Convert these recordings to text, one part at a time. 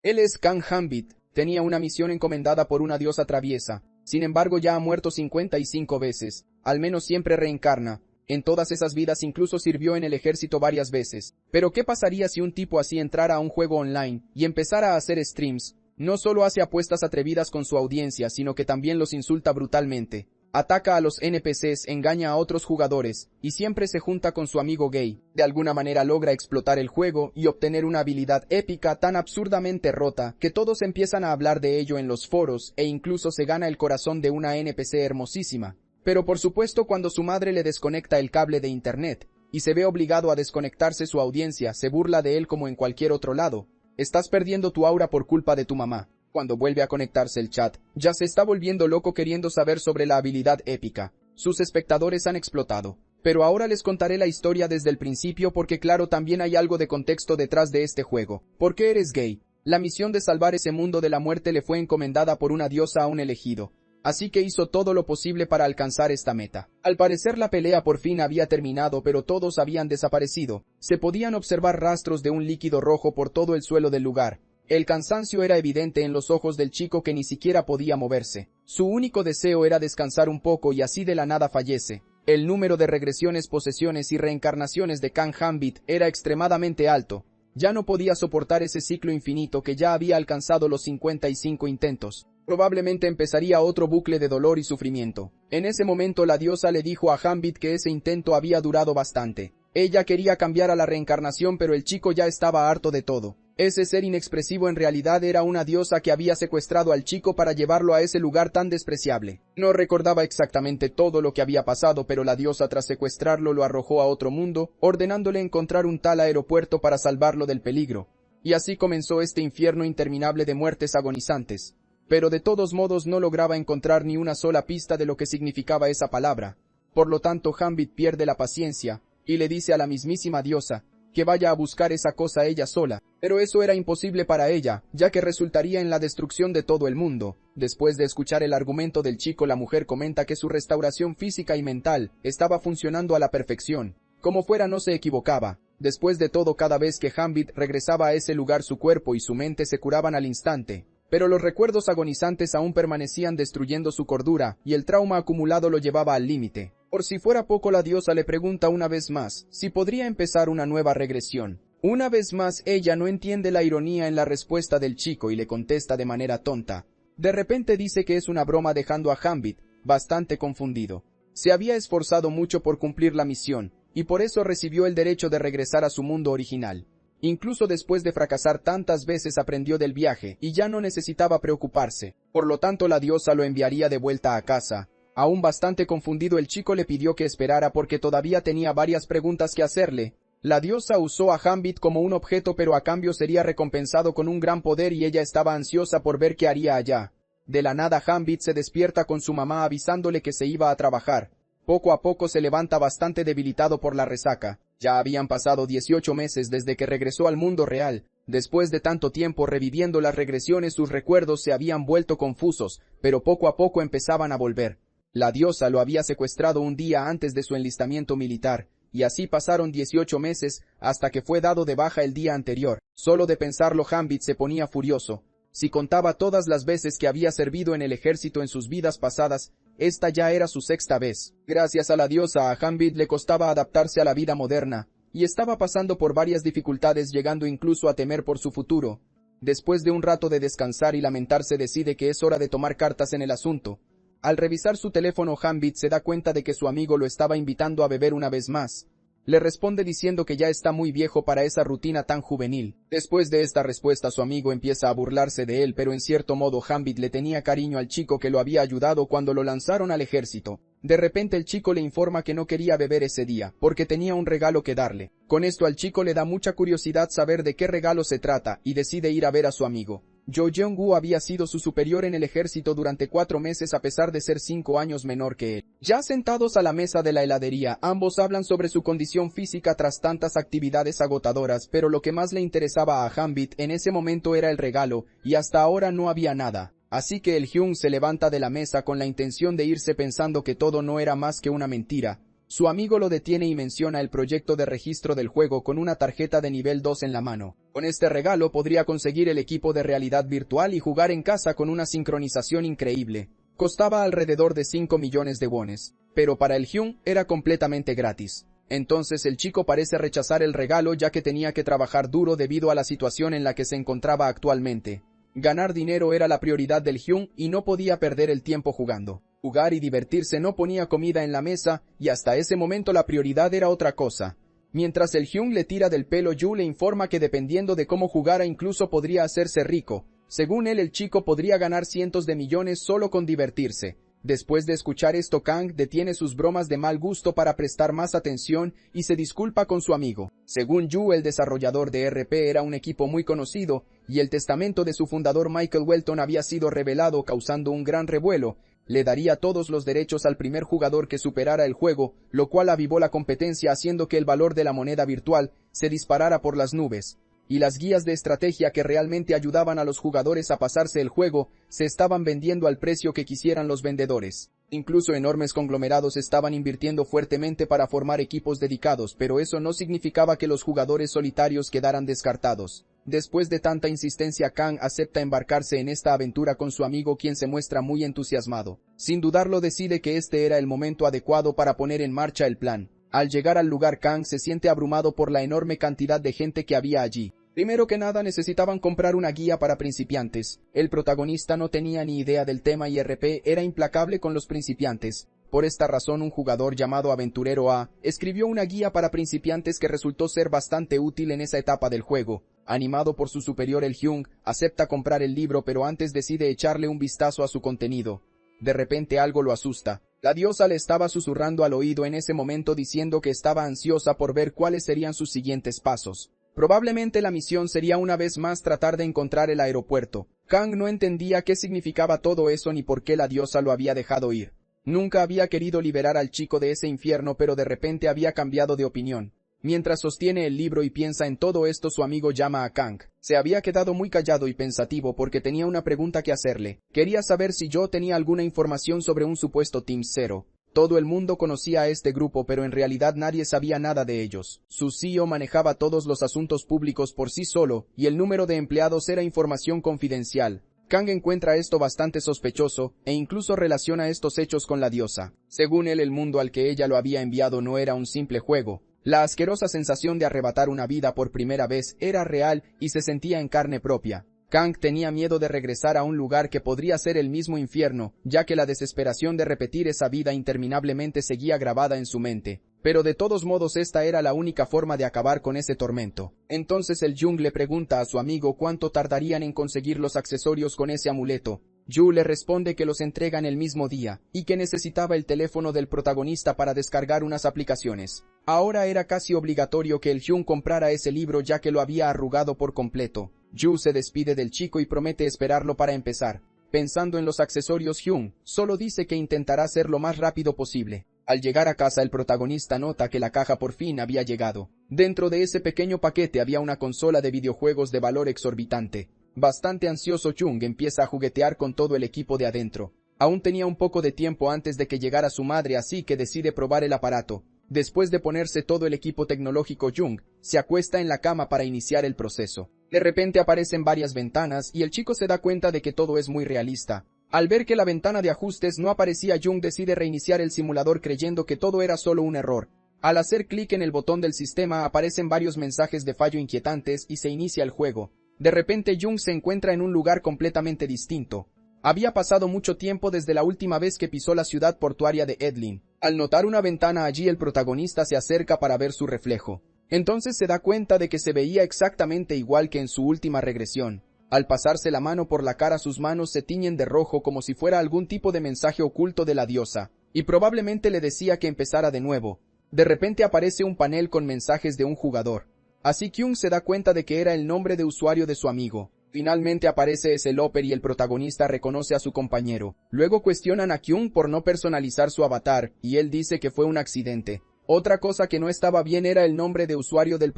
Él es Kang Hambit, tenía una misión encomendada por una diosa traviesa, sin embargo ya ha muerto 55 veces, al menos siempre reencarna. En todas esas vidas incluso sirvió en el ejército varias veces. Pero ¿qué pasaría si un tipo así entrara a un juego online y empezara a hacer streams? No solo hace apuestas atrevidas con su audiencia, sino que también los insulta brutalmente. Ataca a los NPCs, engaña a otros jugadores, y siempre se junta con su amigo gay. De alguna manera logra explotar el juego y obtener una habilidad épica tan absurdamente rota que todos empiezan a hablar de ello en los foros e incluso se gana el corazón de una NPC hermosísima. Pero por supuesto cuando su madre le desconecta el cable de internet y se ve obligado a desconectarse, su audiencia se burla de él como en cualquier otro lado. Estás perdiendo tu aura por culpa de tu mamá. Cuando vuelve a conectarse el chat, ya se está volviendo loco queriendo saber sobre la habilidad épica. Sus espectadores han explotado. Pero ahora les contaré la historia desde el principio porque claro también hay algo de contexto detrás de este juego. ¿Por qué eres gay? La misión de salvar ese mundo de la muerte le fue encomendada por una diosa a un elegido. Así que hizo todo lo posible para alcanzar esta meta. Al parecer la pelea por fin había terminado, pero todos habían desaparecido. Se podían observar rastros de un líquido rojo por todo el suelo del lugar. El cansancio era evidente en los ojos del chico que ni siquiera podía moverse. Su único deseo era descansar un poco y así de la nada fallece. El número de regresiones, posesiones y reencarnaciones de Kang Hambit era extremadamente alto. Ya no podía soportar ese ciclo infinito que ya había alcanzado los 55 intentos. Probablemente empezaría otro bucle de dolor y sufrimiento. En ese momento la diosa le dijo a Hambit que ese intento había durado bastante. Ella quería cambiar a la reencarnación, pero el chico ya estaba harto de todo. Ese ser inexpresivo en realidad era una diosa que había secuestrado al chico para llevarlo a ese lugar tan despreciable. No recordaba exactamente todo lo que había pasado, pero la diosa tras secuestrarlo lo arrojó a otro mundo, ordenándole encontrar un tal aeropuerto para salvarlo del peligro. Y así comenzó este infierno interminable de muertes agonizantes. Pero de todos modos no lograba encontrar ni una sola pista de lo que significaba esa palabra. Por lo tanto Hambit pierde la paciencia, y le dice a la mismísima diosa que vaya a buscar esa cosa ella sola, pero eso era imposible para ella, ya que resultaría en la destrucción de todo el mundo. Después de escuchar el argumento del chico, la mujer comenta que su restauración física y mental estaba funcionando a la perfección. Como fuera no se equivocaba. Después de todo, cada vez que Hambit regresaba a ese lugar su cuerpo y su mente se curaban al instante. Pero los recuerdos agonizantes aún permanecían destruyendo su cordura, y el trauma acumulado lo llevaba al límite. Por si fuera poco, la diosa le pregunta una vez más si podría empezar una nueva regresión. Una vez más ella no entiende la ironía en la respuesta del chico y le contesta de manera tonta. De repente dice que es una broma, dejando a Hambit bastante confundido. Se había esforzado mucho por cumplir la misión, y por eso recibió el derecho de regresar a su mundo original. Incluso después de fracasar tantas veces aprendió del viaje y ya no necesitaba preocuparse. Por lo tanto la diosa lo enviaría de vuelta a casa. Aún bastante confundido, el chico le pidió que esperara porque todavía tenía varias preguntas que hacerle. La diosa usó a Hambit como un objeto, pero a cambio sería recompensado con un gran poder y ella estaba ansiosa por ver qué haría allá. De la nada Hambit se despierta con su mamá avisándole que se iba a trabajar. Poco a poco se levanta bastante debilitado por la resaca. Ya habían pasado 18 meses desde que regresó al mundo real. Después de tanto tiempo reviviendo las regresiones, sus recuerdos se habían vuelto confusos, pero poco a poco empezaban a volver. La diosa lo había secuestrado un día antes de su enlistamiento militar, y así pasaron 18 meses hasta que fue dado de baja el día anterior. Solo de pensarlo Hambit se ponía furioso. Si contaba todas las veces que había servido en el ejército en sus vidas pasadas, esta ya era su sexta vez. Gracias a la diosa, a Hambit le costaba adaptarse a la vida moderna, y estaba pasando por varias dificultades, llegando incluso a temer por su futuro. Después de un rato de descansar y lamentarse, decide que es hora de tomar cartas en el asunto. Al revisar su teléfono, Hambit se da cuenta de que su amigo lo estaba invitando a beber una vez más. Le responde diciendo que ya está muy viejo para esa rutina tan juvenil. Después de esta respuesta, su amigo empieza a burlarse de él, pero en cierto modo Hambit le tenía cariño al chico que lo había ayudado cuando lo lanzaron al ejército. De repente el chico le informa que no quería beber ese día, porque tenía un regalo que darle. Con esto al chico le da mucha curiosidad saber de qué regalo se trata, y decide ir a ver a su amigo. Jo Jeong-woo había sido su superior en el ejército durante 4 meses a pesar de ser 5 años menor que él. Ya sentados a la mesa de la heladería, ambos hablan sobre su condición física tras tantas actividades agotadoras, pero lo que más le interesaba a Hambit en ese momento era el regalo, y hasta ahora no había nada. Así que el Hyun se levanta de la mesa con la intención de irse, pensando que todo no era más que una mentira. Su amigo lo detiene y menciona el proyecto de registro del juego con una tarjeta de nivel 2 en la mano. Con este regalo podría conseguir el equipo de realidad virtual y jugar en casa con una sincronización increíble. Costaba alrededor de 5 millones de wones, pero para el Hyun era completamente gratis. Entonces el chico parece rechazar el regalo ya que tenía que trabajar duro debido a la situación en la que se encontraba actualmente. Ganar dinero era la prioridad del Hyun y no podía perder el tiempo jugando. Jugar y divertirse no ponía comida en la mesa y hasta ese momento la prioridad era otra cosa. Mientras el Hyun le tira del pelo, Yu le informa que dependiendo de cómo jugara incluso podría hacerse rico. Según él, el chico podría ganar cientos de millones solo con divertirse. Después de escuchar esto, Kang detiene sus bromas de mal gusto para prestar más atención y se disculpa con su amigo. Según Yu, el desarrollador de RP era un equipo muy conocido y el testamento de su fundador Michael Welton había sido revelado causando un gran revuelo. Le daría todos los derechos al primer jugador que superara el juego, lo cual avivó la competencia haciendo que el valor de la moneda virtual se disparara por las nubes. Y las guías de estrategia que realmente ayudaban a los jugadores a pasarse el juego se estaban vendiendo al precio que quisieran los vendedores. Incluso enormes conglomerados estaban invirtiendo fuertemente para formar equipos dedicados, pero eso no significaba que los jugadores solitarios quedaran descartados. Después de tanta insistencia, Kang acepta embarcarse en esta aventura con su amigo, quien se muestra muy entusiasmado. Sin dudarlo, decide que este era el momento adecuado para poner en marcha el plan. Al llegar al lugar, Kang se siente abrumado por la enorme cantidad de gente que había allí. Primero que nada necesitaban comprar una guía para principiantes. El protagonista no tenía ni idea del tema y RP era implacable con los principiantes. Por esta razón, un jugador llamado Aventurero A escribió una guía para principiantes que resultó ser bastante útil en esa etapa del juego. Animado por su superior, el Hyun acepta comprar el libro, pero antes decide echarle un vistazo a su contenido. De repente algo lo asusta. La diosa le estaba susurrando al oído en ese momento diciendo que estaba ansiosa por ver cuáles serían sus siguientes pasos. Probablemente la misión sería una vez más tratar de encontrar el aeropuerto. Kang no entendía qué significaba todo eso ni por qué la diosa lo había dejado ir. Nunca había querido liberar al chico de ese infierno, pero de repente había cambiado de opinión. Mientras sostiene el libro y piensa en todo esto, su amigo llama a Kang. Se había quedado muy callado y pensativo porque tenía una pregunta que hacerle. Quería saber si yo tenía alguna información sobre un supuesto Team Zero. Todo el mundo conocía a este grupo, pero en realidad nadie sabía nada de ellos. Su CEO manejaba todos los asuntos públicos por sí solo, y el número de empleados era información confidencial. Kang encuentra esto bastante sospechoso, e incluso relaciona estos hechos con la diosa. Según él, el mundo al que ella lo había enviado no era un simple juego. La asquerosa sensación de arrebatar una vida por primera vez era real y se sentía en carne propia. Kang tenía miedo de regresar a un lugar que podría ser el mismo infierno, ya que la desesperación de repetir esa vida interminablemente seguía grabada en su mente. Pero de todos modos esta era la única forma de acabar con ese tormento. Entonces el Jung le pregunta a su amigo cuánto tardarían en conseguir los accesorios con ese amuleto. Yu le responde que los entregan el mismo día, y que necesitaba el teléfono del protagonista para descargar unas aplicaciones. Ahora era casi obligatorio que el Hyun comprara ese libro ya que lo había arrugado por completo. Yu se despide del chico y promete esperarlo para empezar. Pensando en los accesorios, Hyun solo dice que intentará ser lo más rápido posible. Al llegar a casa, el protagonista nota que la caja por fin había llegado. Dentro de ese pequeño paquete había una consola de videojuegos de valor exorbitante. Bastante ansioso, Jung empieza a juguetear con todo el equipo de adentro. Aún tenía un poco de tiempo antes de que llegara su madre, así que decide probar el aparato. Después de ponerse todo el equipo tecnológico, Jung se acuesta en la cama para iniciar el proceso. De repente aparecen varias ventanas y el chico se da cuenta de que todo es muy realista. Al ver que la ventana de ajustes no aparecía, Jung decide reiniciar el simulador creyendo que todo era solo un error. Al hacer clic en el botón del sistema aparecen varios mensajes de fallo inquietantes y se inicia el juego. De repente Jung se encuentra en un lugar completamente distinto. Había pasado mucho tiempo desde la última vez que pisó la ciudad portuaria de Edlin. Al notar una ventana allí, el protagonista se acerca para ver su reflejo. Entonces se da cuenta de que se veía exactamente igual que en su última regresión. Al pasarse la mano por la cara, sus manos se tiñen de rojo como si fuera algún tipo de mensaje oculto de la diosa, y probablemente le decía que empezara de nuevo. De repente aparece un panel con mensajes de un jugador. Así Kyung se da cuenta de que era el nombre de usuario de su amigo. Finalmente aparece Loper y el protagonista reconoce a su compañero. Luego cuestionan a Kyung por no personalizar su avatar, y él dice que fue un accidente. Otra cosa que no estaba bien era el nombre de usuario del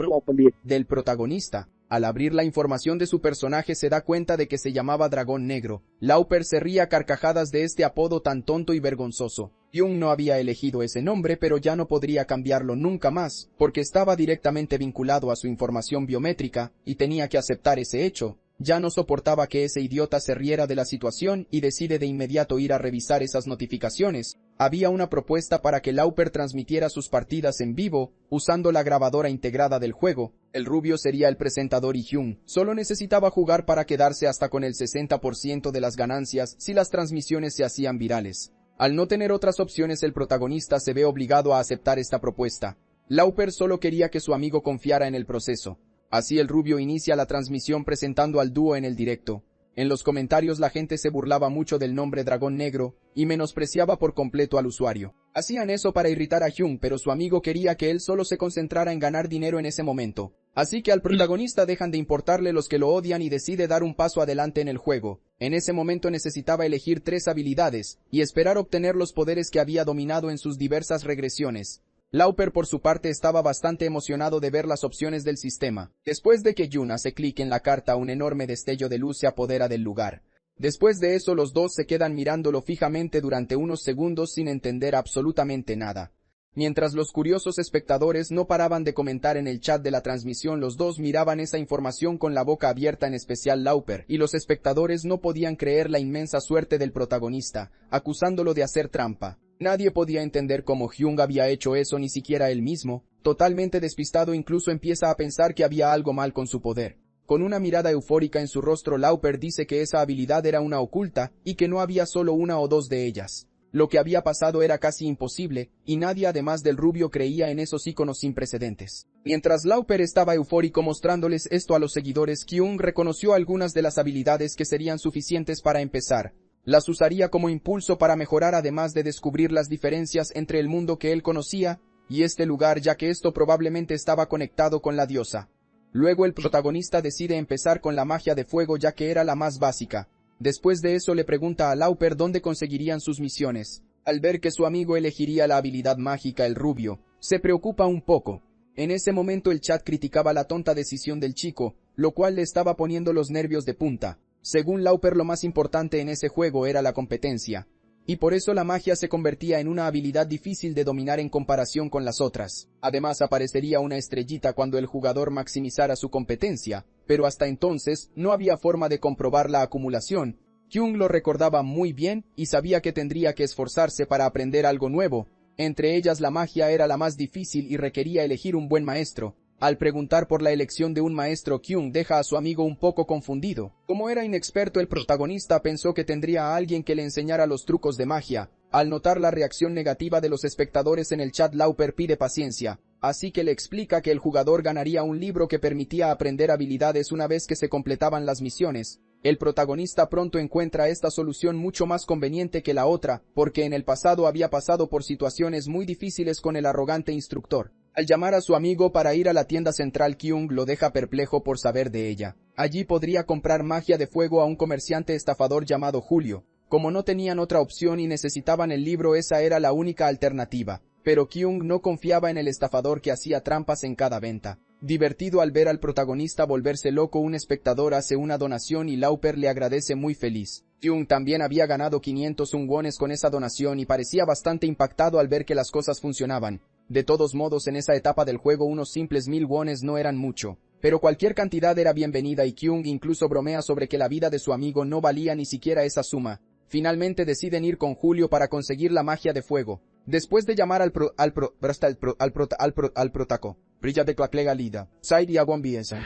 protagonista. Al abrir la información de su personaje se da cuenta de que se llamaba Dragón Negro. Lauper se ría a carcajadas de este apodo tan tonto y vergonzoso. Jung no había elegido ese nombre, pero ya no podría cambiarlo nunca más, porque estaba directamente vinculado a su información biométrica, y tenía que aceptar ese hecho. Ya no soportaba que ese idiota se riera de la situación y decide de inmediato ir a revisar esas notificaciones. Había una propuesta para que Lauper transmitiera sus partidas en vivo, usando la grabadora integrada del juego. El rubio sería el presentador y Jung solo necesitaba jugar para quedarse hasta con el 60% de las ganancias si las transmisiones se hacían virales. Al no tener otras opciones, el protagonista se ve obligado a aceptar esta propuesta. Lauper solo quería que su amigo confiara en el proceso. Así el rubio inicia la transmisión presentando al dúo en el directo. En los comentarios la gente se burlaba mucho del nombre Dragón Negro y menospreciaba por completo al usuario. Hacían eso para irritar a Jung, pero su amigo quería que él solo se concentrara en ganar dinero en ese momento. Así que al protagonista dejan de importarle los que lo odian y decide dar un paso adelante en el juego. En ese momento necesitaba elegir 3 habilidades y esperar obtener los poderes que había dominado en sus diversas regresiones. Lauper por su parte estaba bastante emocionado de ver las opciones del sistema. Después de que Jun hace clic en la carta, un enorme destello de luz se apodera del lugar. Después de eso los dos se quedan mirándolo fijamente durante unos segundos sin entender absolutamente nada. Mientras los curiosos espectadores no paraban de comentar en el chat de la transmisión, los dos miraban esa información con la boca abierta, en especial Lauper, y los espectadores no podían creer la inmensa suerte del protagonista, acusándolo de hacer trampa. Nadie podía entender cómo Jung había hecho eso, ni siquiera él mismo. Totalmente despistado, incluso empieza a pensar que había algo mal con su poder. Con una mirada eufórica en su rostro, Lauper dice que esa habilidad era una oculta y que no había solo una o dos de ellas. Lo que había pasado era casi imposible, y nadie además del rubio creía en esos íconos sin precedentes. Mientras Lauper estaba eufórico mostrándoles esto a los seguidores, Jung reconoció algunas de las habilidades que serían suficientes para empezar. Las usaría como impulso para mejorar, además de descubrir las diferencias entre el mundo que él conocía y este lugar, ya que esto probablemente estaba conectado con la diosa. Luego el protagonista decide empezar con la magia de fuego, ya que era la más básica. Después de eso le pregunta a Lauper dónde conseguirían sus misiones. Al ver que su amigo elegiría la habilidad mágica, el rubio se preocupa un poco. En ese momento el chat criticaba la tonta decisión del chico, lo cual le estaba poniendo los nervios de punta. Según Lauper, lo más importante en ese juego era la competencia, y por eso la magia se convertía en una habilidad difícil de dominar en comparación con las otras. Además, aparecería una estrellita cuando el jugador maximizara su competencia, pero hasta entonces no había forma de comprobar la acumulación. Jung lo recordaba muy bien y sabía que tendría que esforzarse para aprender algo nuevo. Entre ellas, la magia era la más difícil y requería elegir un buen maestro. Al preguntar por la elección de un maestro, Jung deja a su amigo un poco confundido. Como era inexperto, el protagonista pensó que tendría a alguien que le enseñara los trucos de magia. Al notar la reacción negativa de los espectadores en el chat, Lauper pide paciencia, así que le explica que el jugador ganaría un libro que permitía aprender habilidades una vez que se completaban las misiones. El protagonista pronto encuentra esta solución mucho más conveniente que la otra, porque en el pasado había pasado por situaciones muy difíciles con el arrogante instructor. Al llamar a su amigo para ir a la tienda central, Jung lo deja perplejo por saber de ella. Allí podría comprar magia de fuego a un comerciante estafador llamado Julio. Como no tenían otra opción y necesitaban el libro, esa era la única alternativa. Pero Jung no confiaba en el estafador, que hacía trampas en cada venta. Divertido al ver al protagonista volverse loco, un espectador hace una donación y Lauper le agradece muy feliz. Jung también había ganado 500 wones con esa donación y parecía bastante impactado al ver que las cosas funcionaban. De todos modos, en esa etapa del juego unos simples 1000 wones no eran mucho, pero cualquier cantidad era bienvenida, y Jung incluso bromea sobre que la vida de su amigo no valía ni siquiera esa suma. Finalmente deciden ir con Julio para conseguir la magia de fuego. Después de llamar al protaco, brilla de claclega lida, Said y Aguambiesa.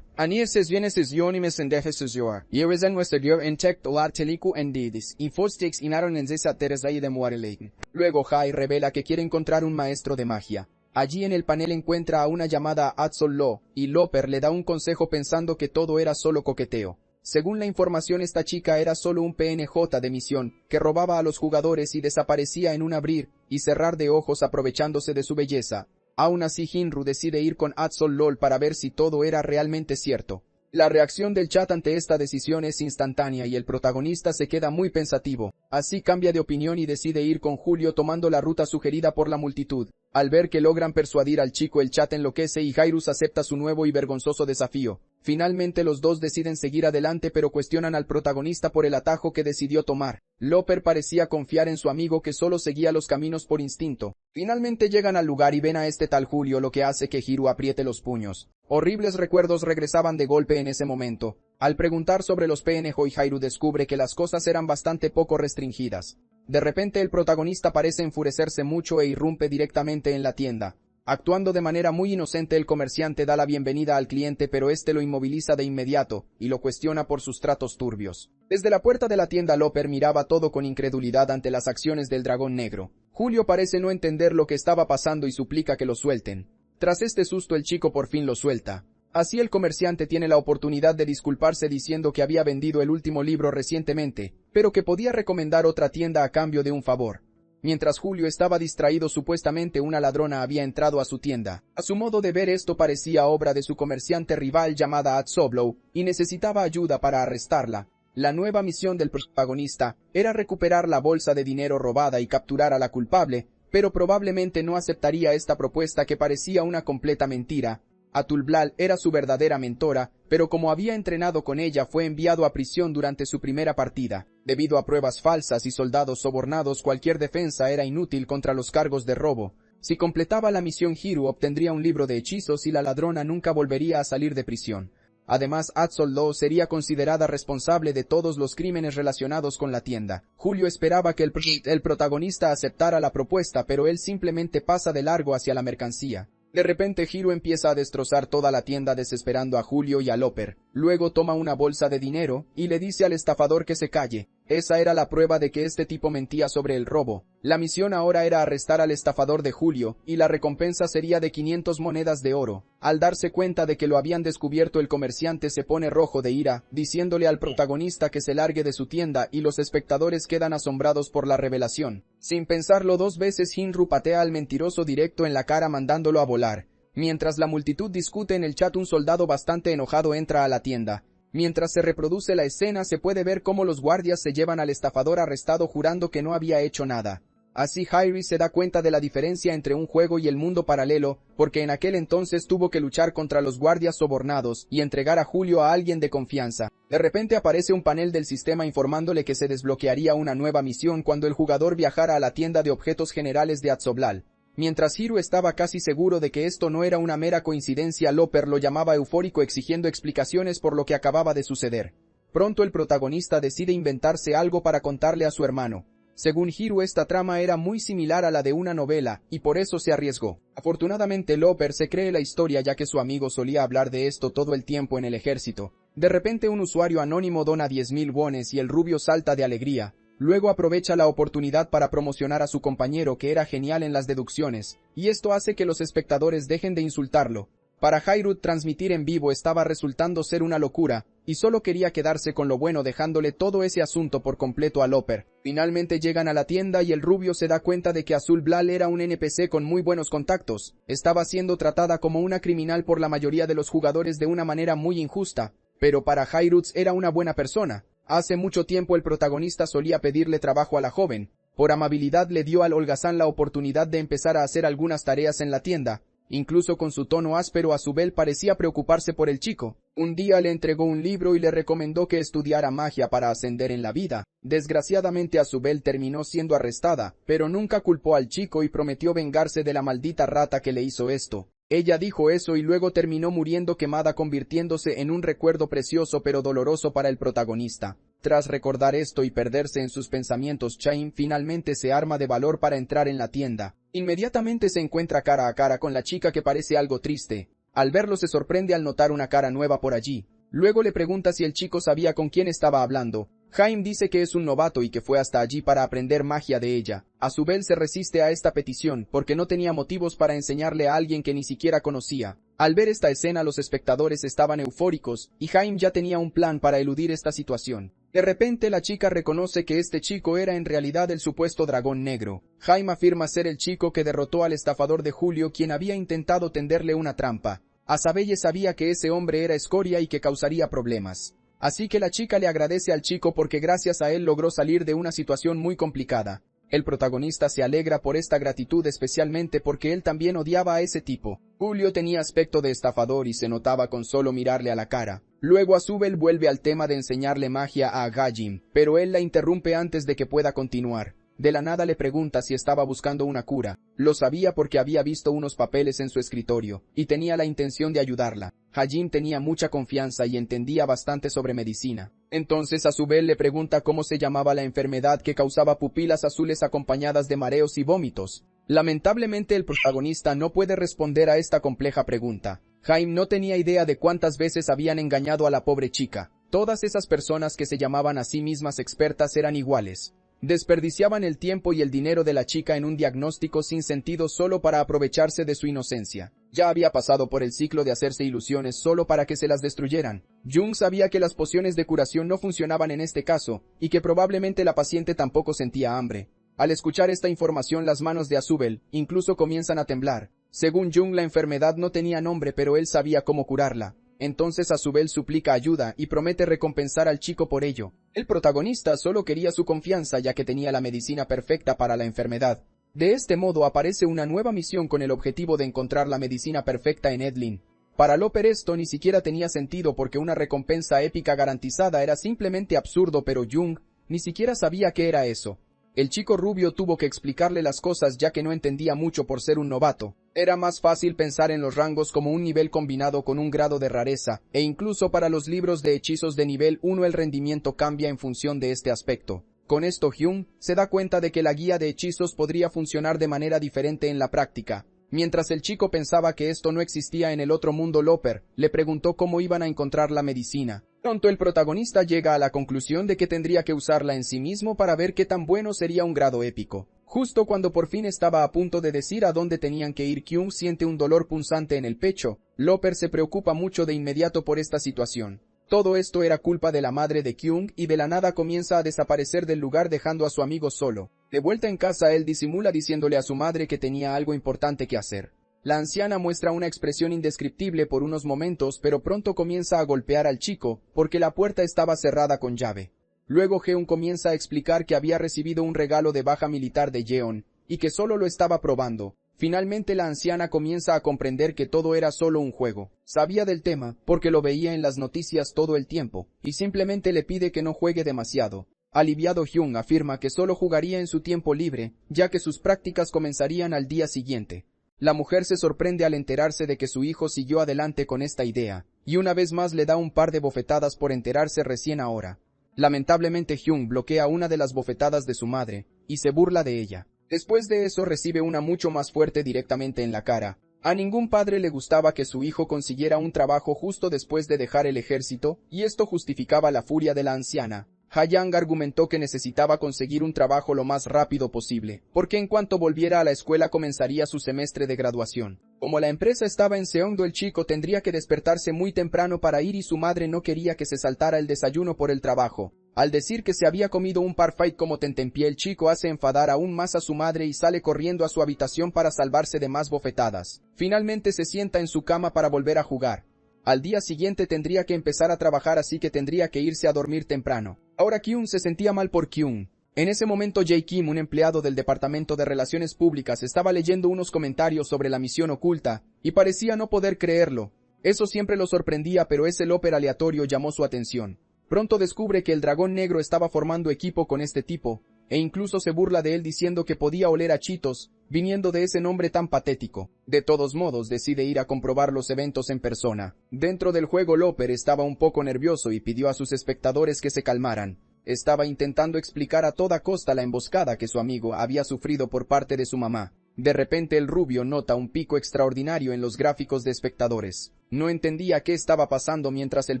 Ani ses vienes y me sendejes yoar. Yerezen nuestro intek tolar teliku endidis. Infostix inaron en zesa teresai de muarelegen. Luego Jai revela que quiere encontrar un maestro de magia. Allí en el panel encuentra a una llamada Atsol Lo, y Lauper le da un consejo pensando que todo era solo coqueteo. Según la información, esta chica era solo un PNJ de misión, que robaba a los jugadores y desaparecía en un abrir y cerrar de ojos aprovechándose de su belleza. Aún así, Hinru decide ir con Atsol Lol para ver si todo era realmente cierto. La reacción del chat ante esta decisión es instantánea y el protagonista se queda muy pensativo. Así cambia de opinión y decide ir con Julio, tomando la ruta sugerida por la multitud. Al ver que logran persuadir al chico, el chat enloquece y Jairus acepta su nuevo y vergonzoso desafío. Finalmente los dos deciden seguir adelante pero cuestionan al protagonista por el atajo que decidió tomar. Lopper parecía confiar en su amigo que solo seguía los caminos por instinto. Finalmente llegan al lugar y ven a este tal Julio, lo que hace que Hiro apriete los puños. Horribles recuerdos regresaban de golpe en ese momento. Al preguntar sobre los PNJ, Hiro descubre que las cosas eran bastante poco restringidas. De repente el protagonista parece enfurecerse mucho e irrumpe directamente en la tienda. Actuando de manera muy inocente, el comerciante da la bienvenida al cliente, pero este lo inmoviliza de inmediato y lo cuestiona por sus tratos turbios. Desde la puerta de la tienda, Lopper miraba todo con incredulidad ante las acciones del dragón negro. Julio parece no entender lo que estaba pasando y suplica que lo suelten. Tras este susto, el chico por fin lo suelta. Así el comerciante tiene la oportunidad de disculparse diciendo que había vendido el último libro recientemente, pero que podía recomendar otra tienda a cambio de un favor. Mientras Julio estaba distraído, supuestamente una ladrona había entrado a su tienda. A su modo de ver, esto parecía obra de su comerciante rival llamada Atsoblow, y necesitaba ayuda para arrestarla. La nueva misión del protagonista era recuperar la bolsa de dinero robada y capturar a la culpable, pero probablemente no aceptaría esta propuesta que parecía una completa mentira. Atulblal era su verdadera mentora, pero como había entrenado con ella, fue enviado a prisión durante su primera partida. Debido a pruebas falsas y soldados sobornados, cualquier defensa era inútil contra los cargos de robo. Si completaba la misión, Hiro obtendría un libro de hechizos y la ladrona nunca volvería a salir de prisión. Además, Atsoldo sería considerada responsable de todos los crímenes relacionados con la tienda. Julio esperaba que el protagonista aceptara la propuesta, pero él simplemente pasa de largo hacia la mercancía. De repente Hiro empieza a destrozar toda la tienda desesperando a Julio y a Lopper. Luego toma una bolsa de dinero y le dice al estafador que se calle. Esa era la prueba de que este tipo mentía sobre el robo. La misión ahora era arrestar al estafador de Julio, y la recompensa sería de 500 monedas de oro. Al darse cuenta de que lo habían descubierto, el comerciante se pone rojo de ira, diciéndole al protagonista que se largue de su tienda, y los espectadores quedan asombrados por la revelación. Sin pensarlo dos veces, Hinru patea al mentiroso directo en la cara, mandándolo a volar. Mientras la multitud discute en el chat, un soldado bastante enojado entra a la tienda. Mientras se reproduce la escena, se puede ver cómo los guardias se llevan al estafador arrestado jurando que no había hecho nada. Así Hiro se da cuenta de la diferencia entre un juego y el mundo paralelo, porque en aquel entonces tuvo que luchar contra los guardias sobornados y entregar a Julio a alguien de confianza. De repente aparece un panel del sistema informándole que se desbloquearía una nueva misión cuando el jugador viajara a la tienda de objetos generales de Atsoblal. Mientras Hiro estaba casi seguro de que esto no era una mera coincidencia, Lopper lo llamaba eufórico exigiendo explicaciones por lo que acababa de suceder. Pronto el protagonista decide inventarse algo para contarle a su hermano. Según Hiro, esta trama era muy similar a la de una novela, y por eso se arriesgó. Afortunadamente Lopper se cree la historia, ya que su amigo solía hablar de esto todo el tiempo en el ejército. De repente un usuario anónimo dona 10.000 wones y el rubio salta de alegría. Luego aprovecha la oportunidad para promocionar a su compañero, que era genial en las deducciones, y esto hace que los espectadores dejen de insultarlo. Para Hiro, transmitir en vivo estaba resultando ser una locura, y solo quería quedarse con lo bueno, dejándole todo ese asunto por completo a Lopper. Finalmente llegan a la tienda y el rubio se da cuenta de que Atulblal era un NPC con muy buenos contactos. Estaba siendo tratada como una criminal por la mayoría de los jugadores de una manera muy injusta, pero para Hiro era una buena persona. Hace mucho tiempo el protagonista solía pedirle trabajo a la joven. Por amabilidad le dio al holgazán la oportunidad de empezar a hacer algunas tareas en la tienda. Incluso con su tono áspero, Azubel parecía preocuparse por el chico. Un día le entregó un libro y le recomendó que estudiara magia para ascender en la vida. Desgraciadamente Azubel terminó siendo arrestada, pero nunca culpó al chico y prometió vengarse de la maldita rata que le hizo esto. Ella dijo eso y luego terminó muriendo quemada, convirtiéndose en un recuerdo precioso pero doloroso para el protagonista. Tras recordar esto y perderse en sus pensamientos, Chaim finalmente se arma de valor para entrar en la tienda. Inmediatamente se encuentra cara a cara con la chica, que parece algo triste. Al verlo se sorprende al notar una cara nueva por allí. Luego le pregunta si el chico sabía con quién estaba hablando. Chaim dice que es un novato y que fue hasta allí para aprender magia de ella. Azubel se resiste a esta petición porque no tenía motivos para enseñarle a alguien que ni siquiera conocía. Al ver esta escena, los espectadores estaban eufóricos y Chaim ya tenía un plan para eludir esta situación. De repente la chica reconoce que este chico era en realidad el supuesto dragón negro. Chaim afirma ser el chico que derrotó al estafador de Julio, quien había intentado tenderle una trampa. Azabelle sabía que ese hombre era escoria y que causaría problemas. Así que la chica le agradece al chico porque gracias a él logró salir de una situación muy complicada. El protagonista se alegra por esta gratitud especialmente porque él también odiaba a ese tipo. Julio tenía aspecto de estafador y se notaba con solo mirarle a la cara. Luego Azubel vuelve al tema de enseñarle magia a Gajim, pero él la interrumpe antes de que pueda continuar. De la nada le pregunta si estaba buscando una cura. Lo sabía porque había visto unos papeles en su escritorio, y tenía la intención de ayudarla. Hajim tenía mucha confianza y entendía bastante sobre medicina. Entonces Azubel le pregunta cómo se llamaba la enfermedad que causaba pupilas azules acompañadas de mareos y vómitos. Lamentablemente el protagonista no puede responder a esta compleja pregunta. Jaime no tenía idea de cuántas veces habían engañado a la pobre chica. Todas esas personas que se llamaban a sí mismas expertas eran iguales. Desperdiciaban el tiempo y el dinero de la chica en un diagnóstico sin sentido solo para aprovecharse de su inocencia. Ya había pasado por el ciclo de hacerse ilusiones solo para que se las destruyeran. Jung sabía que las pociones de curación no funcionaban en este caso, y que probablemente la paciente tampoco sentía hambre. Al escuchar esta información, las manos de Azubel incluso comienzan a temblar. Según Jung, la enfermedad no tenía nombre, pero él sabía cómo curarla. Entonces Azubel suplica ayuda y promete recompensar al chico por ello. El protagonista solo quería su confianza ya que tenía la medicina perfecta para la enfermedad. De este modo aparece una nueva misión con el objetivo de encontrar la medicina perfecta en Edlin. Para Loper esto ni siquiera tenía sentido porque una recompensa épica garantizada era simplemente absurdo, pero Jung ni siquiera sabía qué era eso. El chico rubio tuvo que explicarle las cosas ya que no entendía mucho por ser un novato. Era más fácil pensar en los rangos como un nivel combinado con un grado de rareza, e incluso para los libros de hechizos de nivel 1 el rendimiento cambia en función de este aspecto. Con esto Jung se da cuenta de que la guía de hechizos podría funcionar de manera diferente en la práctica. Mientras el chico pensaba que esto no existía en el otro mundo, Loper le preguntó cómo iban a encontrar la medicina. Pronto el protagonista llega a la conclusión de que tendría que usarla en sí mismo para ver qué tan bueno sería un grado épico. Justo cuando por fin estaba a punto de decir a dónde tenían que ir, Kyung siente un dolor punzante en el pecho. Loper se preocupa mucho de inmediato por esta situación. Todo esto era culpa de la madre de Kyung y de la nada comienza a desaparecer del lugar dejando a su amigo solo. De vuelta en casa él disimula diciéndole a su madre que tenía algo importante que hacer. La anciana muestra una expresión indescriptible por unos momentos, pero pronto comienza a golpear al chico porque la puerta estaba cerrada con llave. Luego Geun comienza a explicar que había recibido un regalo de baja militar de Yeon y que solo lo estaba probando. Finalmente la anciana comienza a comprender que todo era solo un juego. Sabía del tema porque lo veía en las noticias todo el tiempo y simplemente le pide que no juegue demasiado. Aliviado, Hyun afirma que solo jugaría en su tiempo libre, ya que sus prácticas comenzarían al día siguiente. La mujer se sorprende al enterarse de que su hijo siguió adelante con esta idea, y una vez más le da un par de bofetadas por enterarse recién ahora. Lamentablemente Hyun bloquea una de las bofetadas de su madre, y se burla de ella. Después de eso recibe una mucho más fuerte directamente en la cara. A ningún padre le gustaba que su hijo consiguiera un trabajo justo después de dejar el ejército, y esto justificaba la furia de la anciana. Ha-yang argumentó que necesitaba conseguir un trabajo lo más rápido posible, porque en cuanto volviera a la escuela comenzaría su semestre de graduación. Como la empresa estaba en Seongdo, el chico tendría que despertarse muy temprano para ir y su madre no quería que se saltara el desayuno por el trabajo. Al decir que se había comido un parfait como tentempié, el chico hace enfadar aún más a su madre y sale corriendo a su habitación para salvarse de más bofetadas. Finalmente se sienta en su cama para volver a jugar. Al día siguiente tendría que empezar a trabajar, así que tendría que irse a dormir temprano. Ahora Kyung se sentía mal por Kyung. En ese momento Jae Kim, un empleado del Departamento de Relaciones Públicas, estaba leyendo unos comentarios sobre la misión oculta, y parecía no poder creerlo. Eso siempre lo sorprendía, pero ese Loper aleatorio llamó su atención. Pronto descubre que el dragón negro estaba formando equipo con este tipo, e incluso se burla de él diciendo que podía oler a Cheetos, viniendo de ese nombre tan patético. De todos modos decide ir a comprobar los eventos en persona. Dentro del juego Loper estaba un poco nervioso y pidió a sus espectadores que se calmaran. Estaba intentando explicar a toda costa la emboscada que su amigo había sufrido por parte de su mamá. De repente el rubio nota un pico extraordinario en los gráficos de espectadores. No entendía qué estaba pasando mientras el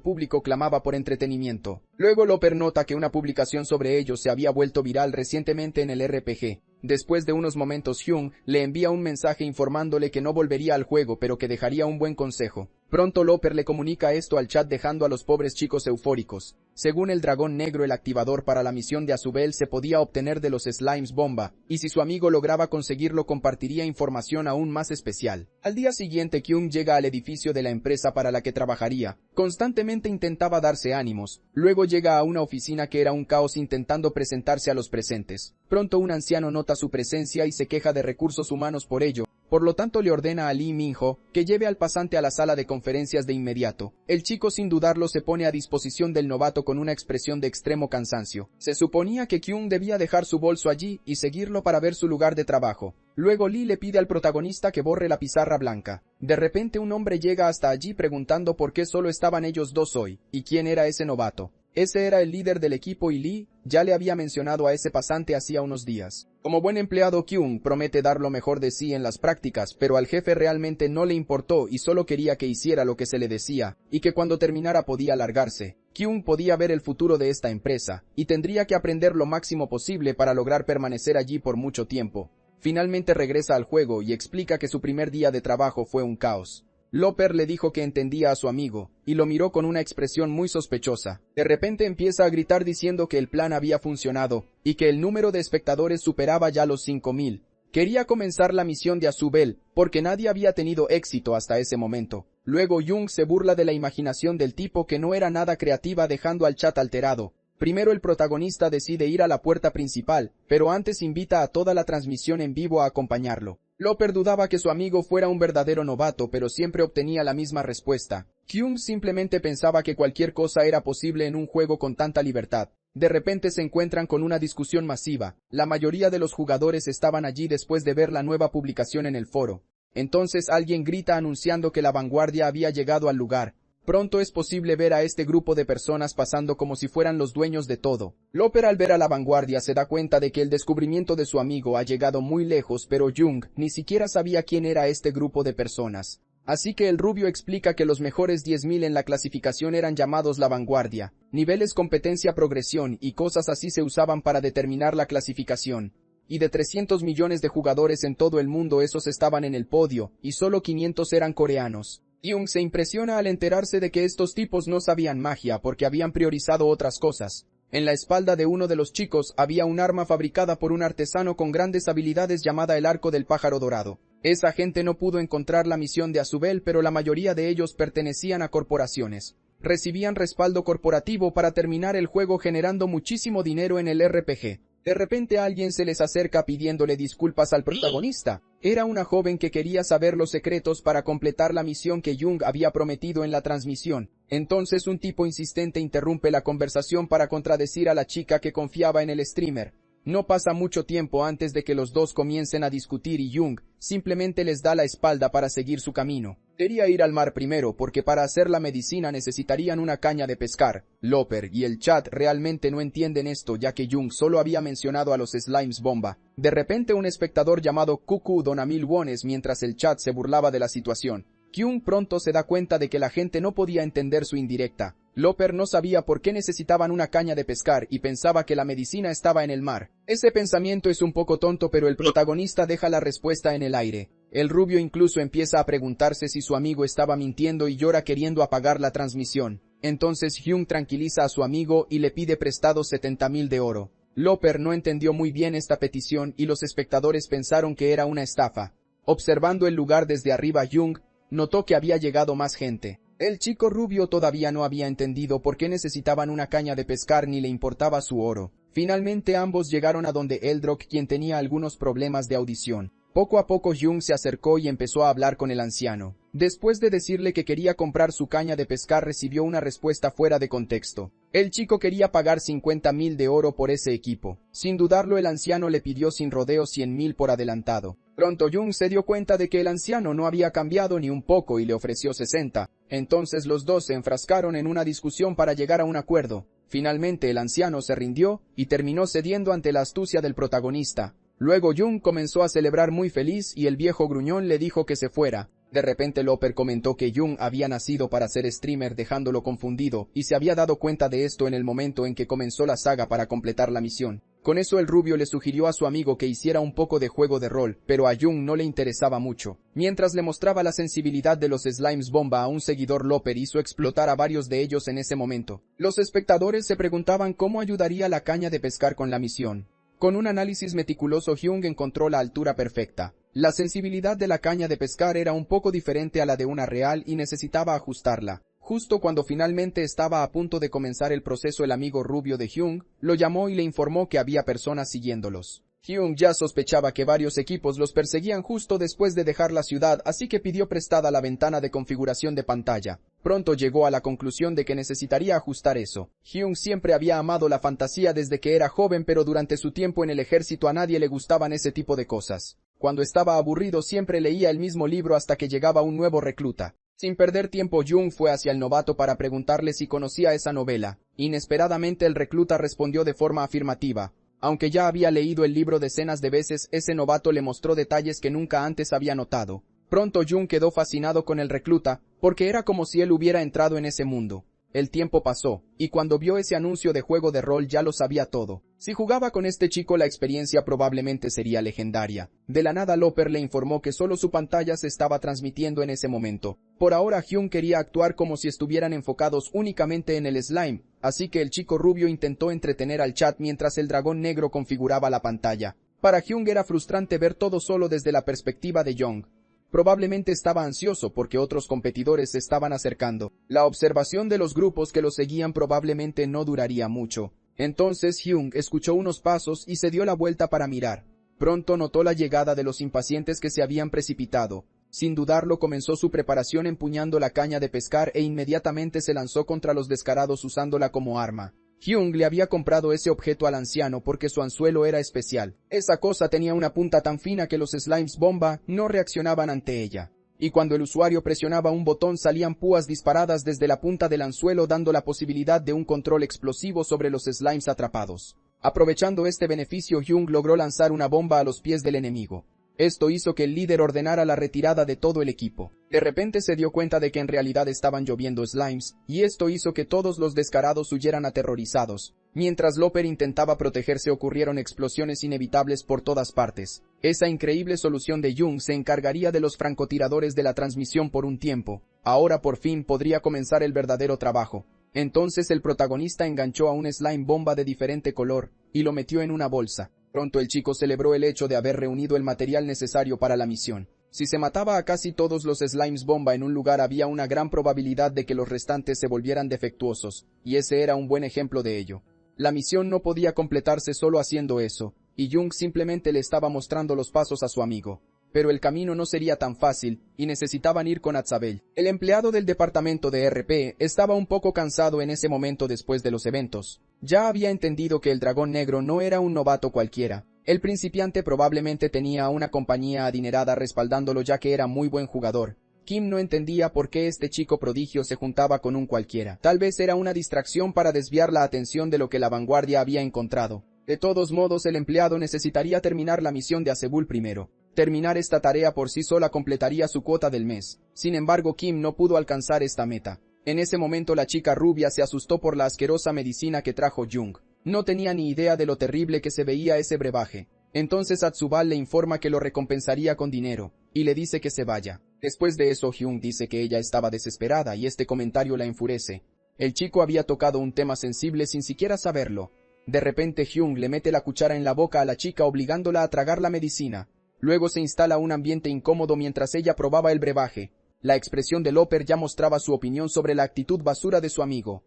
público clamaba por entretenimiento. Luego Loper nota que una publicación sobre ellos se había vuelto viral recientemente en el RPG. Después de unos momentos Hyun le envía un mensaje informándole que no volvería al juego pero que dejaría un buen consejo. Pronto Loper le comunica esto al chat dejando a los pobres chicos eufóricos. Según el dragón negro, el activador para la misión de Azubel se podía obtener de los slimes bomba, y si su amigo lograba conseguirlo compartiría información aún más especial. Al día siguiente Kyung llega al edificio de la empresa para la que trabajaría. Constantemente intentaba darse ánimos. Luego llega a una oficina que era un caos intentando presentarse a los presentes. Pronto un anciano nota su presencia y se queja de recursos humanos por ello. Por lo tanto le ordena a Lee Min-ho que lleve al pasante a la sala de conferencias de inmediato. El chico sin dudarlo se pone a disposición del novato con una expresión de extremo cansancio. Se suponía que Kyung debía dejar su bolso allí y seguirlo para ver su lugar de trabajo. Luego Lee le pide al protagonista que borre la pizarra blanca. De repente un hombre llega hasta allí preguntando por qué solo estaban ellos dos hoy, y quién era ese novato. Ese era el líder del equipo y Lee ya le había mencionado a ese pasante hacía unos días. Como buen empleado, Kyung promete dar lo mejor de sí en las prácticas, pero al jefe realmente no le importó y solo quería que hiciera lo que se le decía, y que cuando terminara podía largarse. Kyung podía ver el futuro de esta empresa, y tendría que aprender lo máximo posible para lograr permanecer allí por mucho tiempo. Finalmente regresa al juego y explica que su primer día de trabajo fue un caos. Loper le dijo que entendía a su amigo, y lo miró con una expresión muy sospechosa. De repente empieza a gritar diciendo que el plan había funcionado, y que el número de espectadores superaba ya los 5000. Quería comenzar la misión de Azubel, porque nadie había tenido éxito hasta ese momento. Luego Jung se burla de la imaginación del tipo que no era nada creativa dejando al chat alterado. Primero el protagonista decide ir a la puerta principal, pero antes invita a toda la transmisión en vivo a acompañarlo. Loper dudaba que su amigo fuera un verdadero novato, pero siempre obtenía la misma respuesta. Kyung simplemente pensaba que cualquier cosa era posible en un juego con tanta libertad. De repente se encuentran con una discusión masiva. La mayoría de los jugadores estaban allí después de ver la nueva publicación en el foro. Entonces alguien grita anunciando que la vanguardia había llegado al lugar. Pronto es posible ver a este grupo de personas pasando como si fueran los dueños de todo. Loper al ver a la vanguardia se da cuenta de que el descubrimiento de su amigo ha llegado muy lejos, pero Jung ni siquiera sabía quién era este grupo de personas. Así que el rubio explica que los mejores 10.000 en la clasificación eran llamados la vanguardia. Niveles, competencia, progresión y cosas así se usaban para determinar la clasificación. Y de 300 millones de jugadores en todo el mundo esos estaban en el podio, y solo 500 eran coreanos. Jung se impresiona al enterarse de que estos tipos no sabían magia porque habían priorizado otras cosas. En la espalda de uno de los chicos había un arma fabricada por un artesano con grandes habilidades llamada el arco del pájaro dorado. Esa gente no pudo encontrar la misión de Azubel, pero la mayoría de ellos pertenecían a corporaciones. Recibían respaldo corporativo para terminar el juego generando muchísimo dinero en el RPG. De repente alguien se les acerca pidiéndole disculpas al protagonista. Era una joven que quería saber los secretos para completar la misión que Jung había prometido en la transmisión. Entonces un tipo insistente interrumpe la conversación para contradecir a la chica que confiaba en el streamer. No pasa mucho tiempo antes de que los dos comiencen a discutir y Jung simplemente les da la espalda para seguir su camino. Quería ir al mar primero porque para hacer la medicina necesitarían una caña de pescar. Loper y el chat realmente no entienden esto ya que Jung solo había mencionado a los slimes bomba. De repente un espectador llamado Kuku dona 1000 wones mientras el chat se burlaba de la situación. Kyung pronto se da cuenta de que la gente no podía entender su indirecta. Loper no sabía por qué necesitaban una caña de pescar y pensaba que la medicina estaba en el mar. Ese pensamiento es un poco tonto, pero el protagonista deja la respuesta en el aire. El rubio incluso empieza a preguntarse si su amigo estaba mintiendo y llora queriendo apagar la transmisión. Entonces Hyun tranquiliza a su amigo y le pide prestado 70.000 de oro. Loper no entendió muy bien esta petición y los espectadores pensaron que era una estafa. Observando el lugar desde arriba, Hyun notó que había llegado más gente. El chico rubio todavía no había entendido por qué necesitaban una caña de pescar ni le importaba su oro. Finalmente ambos llegaron a donde Eldrock, quien tenía algunos problemas de audición. Poco a poco Jung se acercó y empezó a hablar con el anciano. Después de decirle que quería comprar su caña de pescar, recibió una respuesta fuera de contexto. El chico quería pagar 50.000 de oro por ese equipo. Sin dudarlo, el anciano le pidió sin rodeos 100.000 por adelantado. Pronto Jung se dio cuenta de que el anciano no había cambiado ni un poco y le ofreció 60. Entonces los dos se enfrascaron en una discusión para llegar a un acuerdo. Finalmente el anciano se rindió y terminó cediendo ante la astucia del protagonista. Luego Jung comenzó a celebrar muy feliz y el viejo gruñón le dijo que se fuera. De repente Loper comentó que Jung había nacido para ser streamer, dejándolo confundido, y se había dado cuenta de esto en el momento en que comenzó la saga para completar la misión. Con eso el rubio le sugirió a su amigo que hiciera un poco de juego de rol, pero a Jung no le interesaba mucho. Mientras le mostraba la sensibilidad de los slimes bomba a un seguidor, Looper hizo explotar a varios de ellos en ese momento. Los espectadores se preguntaban cómo ayudaría la caña de pescar con la misión. Con un análisis meticuloso, Jung encontró la altura perfecta. La sensibilidad de la caña de pescar era un poco diferente a la de una real y necesitaba ajustarla. Justo cuando finalmente estaba a punto de comenzar el proceso, el amigo rubio de Jung lo llamó y le informó que había personas siguiéndolos. Jung ya sospechaba que varios equipos los perseguían justo después de dejar la ciudad, así que pidió prestada la ventana de configuración de pantalla. Pronto llegó a la conclusión de que necesitaría ajustar eso. Jung siempre había amado la fantasía desde que era joven, pero durante su tiempo en el ejército a nadie le gustaban ese tipo de cosas. Cuando estaba aburrido siempre leía el mismo libro hasta que llegaba un nuevo recluta. Sin perder tiempo, Jung fue hacia el novato para preguntarle si conocía esa novela. Inesperadamente el recluta respondió de forma afirmativa. Aunque ya había leído el libro decenas de veces, ese novato le mostró detalles que nunca antes había notado. Pronto Jung quedó fascinado con el recluta, porque era como si él hubiera entrado en ese mundo. El tiempo pasó, y cuando vio ese anuncio de juego de rol ya lo sabía todo. Si jugaba con este chico, la experiencia probablemente sería legendaria. De la nada Looper le informó que solo su pantalla se estaba transmitiendo en ese momento. Por ahora Jung quería actuar como si estuvieran enfocados únicamente en el slime, así que el chico rubio intentó entretener al chat mientras el dragón negro configuraba la pantalla. Para Jung era frustrante ver todo solo desde la perspectiva de Jung. Probablemente estaba ansioso porque otros competidores se estaban acercando. La observación de los grupos que lo seguían probablemente no duraría mucho. Entonces Jung escuchó unos pasos y se dio la vuelta para mirar. Pronto notó la llegada de los impacientes que se habían precipitado. Sin dudarlo comenzó su preparación empuñando la caña de pescar e inmediatamente se lanzó contra los descarados usándola como arma. Jung le había comprado ese objeto al anciano porque su anzuelo era especial. Esa cosa tenía una punta tan fina que los slimes bomba no reaccionaban ante ella. Y cuando el usuario presionaba un botón salían púas disparadas desde la punta del anzuelo, dando la posibilidad de un control explosivo sobre los slimes atrapados. Aprovechando este beneficio, Jung logró lanzar una bomba a los pies del enemigo. Esto hizo que el líder ordenara la retirada de todo el equipo. De repente se dio cuenta de que en realidad estaban lloviendo slimes, y esto hizo que todos los descarados huyeran aterrorizados. Mientras Looper intentaba protegerse, ocurrieron explosiones inevitables por todas partes. Esa increíble solución de Jung se encargaría de los francotiradores de la transmisión por un tiempo. Ahora por fin podría comenzar el verdadero trabajo. Entonces el protagonista enganchó a un slime bomba de diferente color, y lo metió en una bolsa. Pronto el chico celebró el hecho de haber reunido el material necesario para la misión. Si se mataba a casi todos los slimes bomba en un lugar, había una gran probabilidad de que los restantes se volvieran defectuosos, y ese era un buen ejemplo de ello. La misión no podía completarse solo haciendo eso, y Jung simplemente le estaba mostrando los pasos a su amigo. Pero el camino no sería tan fácil, y necesitaban ir con Atzabel. El empleado del departamento de RP estaba un poco cansado en ese momento después de los eventos. Ya había entendido que el dragón negro no era un novato cualquiera. El principiante probablemente tenía una compañía adinerada respaldándolo, ya que era muy buen jugador. Kim no entendía por qué este chico prodigio se juntaba con un cualquiera. Tal vez era una distracción para desviar la atención de lo que la vanguardia había encontrado. De todos modos, el empleado necesitaría terminar la misión de Atzabel primero. Terminar esta tarea por sí sola completaría su cuota del mes. Sin embargo, Kim no pudo alcanzar esta meta. En ese momento la chica rubia se asustó por la asquerosa medicina que trajo Jung. No tenía ni idea de lo terrible que se veía ese brebaje. Entonces Atzabel le informa que lo recompensaría con dinero, y le dice que se vaya. Después de eso, Jung dice que ella estaba desesperada y este comentario la enfurece. El chico había tocado un tema sensible sin siquiera saberlo. De repente Jung le mete la cuchara en la boca a la chica obligándola a tragar la medicina. Luego se instala un ambiente incómodo mientras ella probaba el brebaje. La expresión de Looper ya mostraba su opinión sobre la actitud basura de su amigo.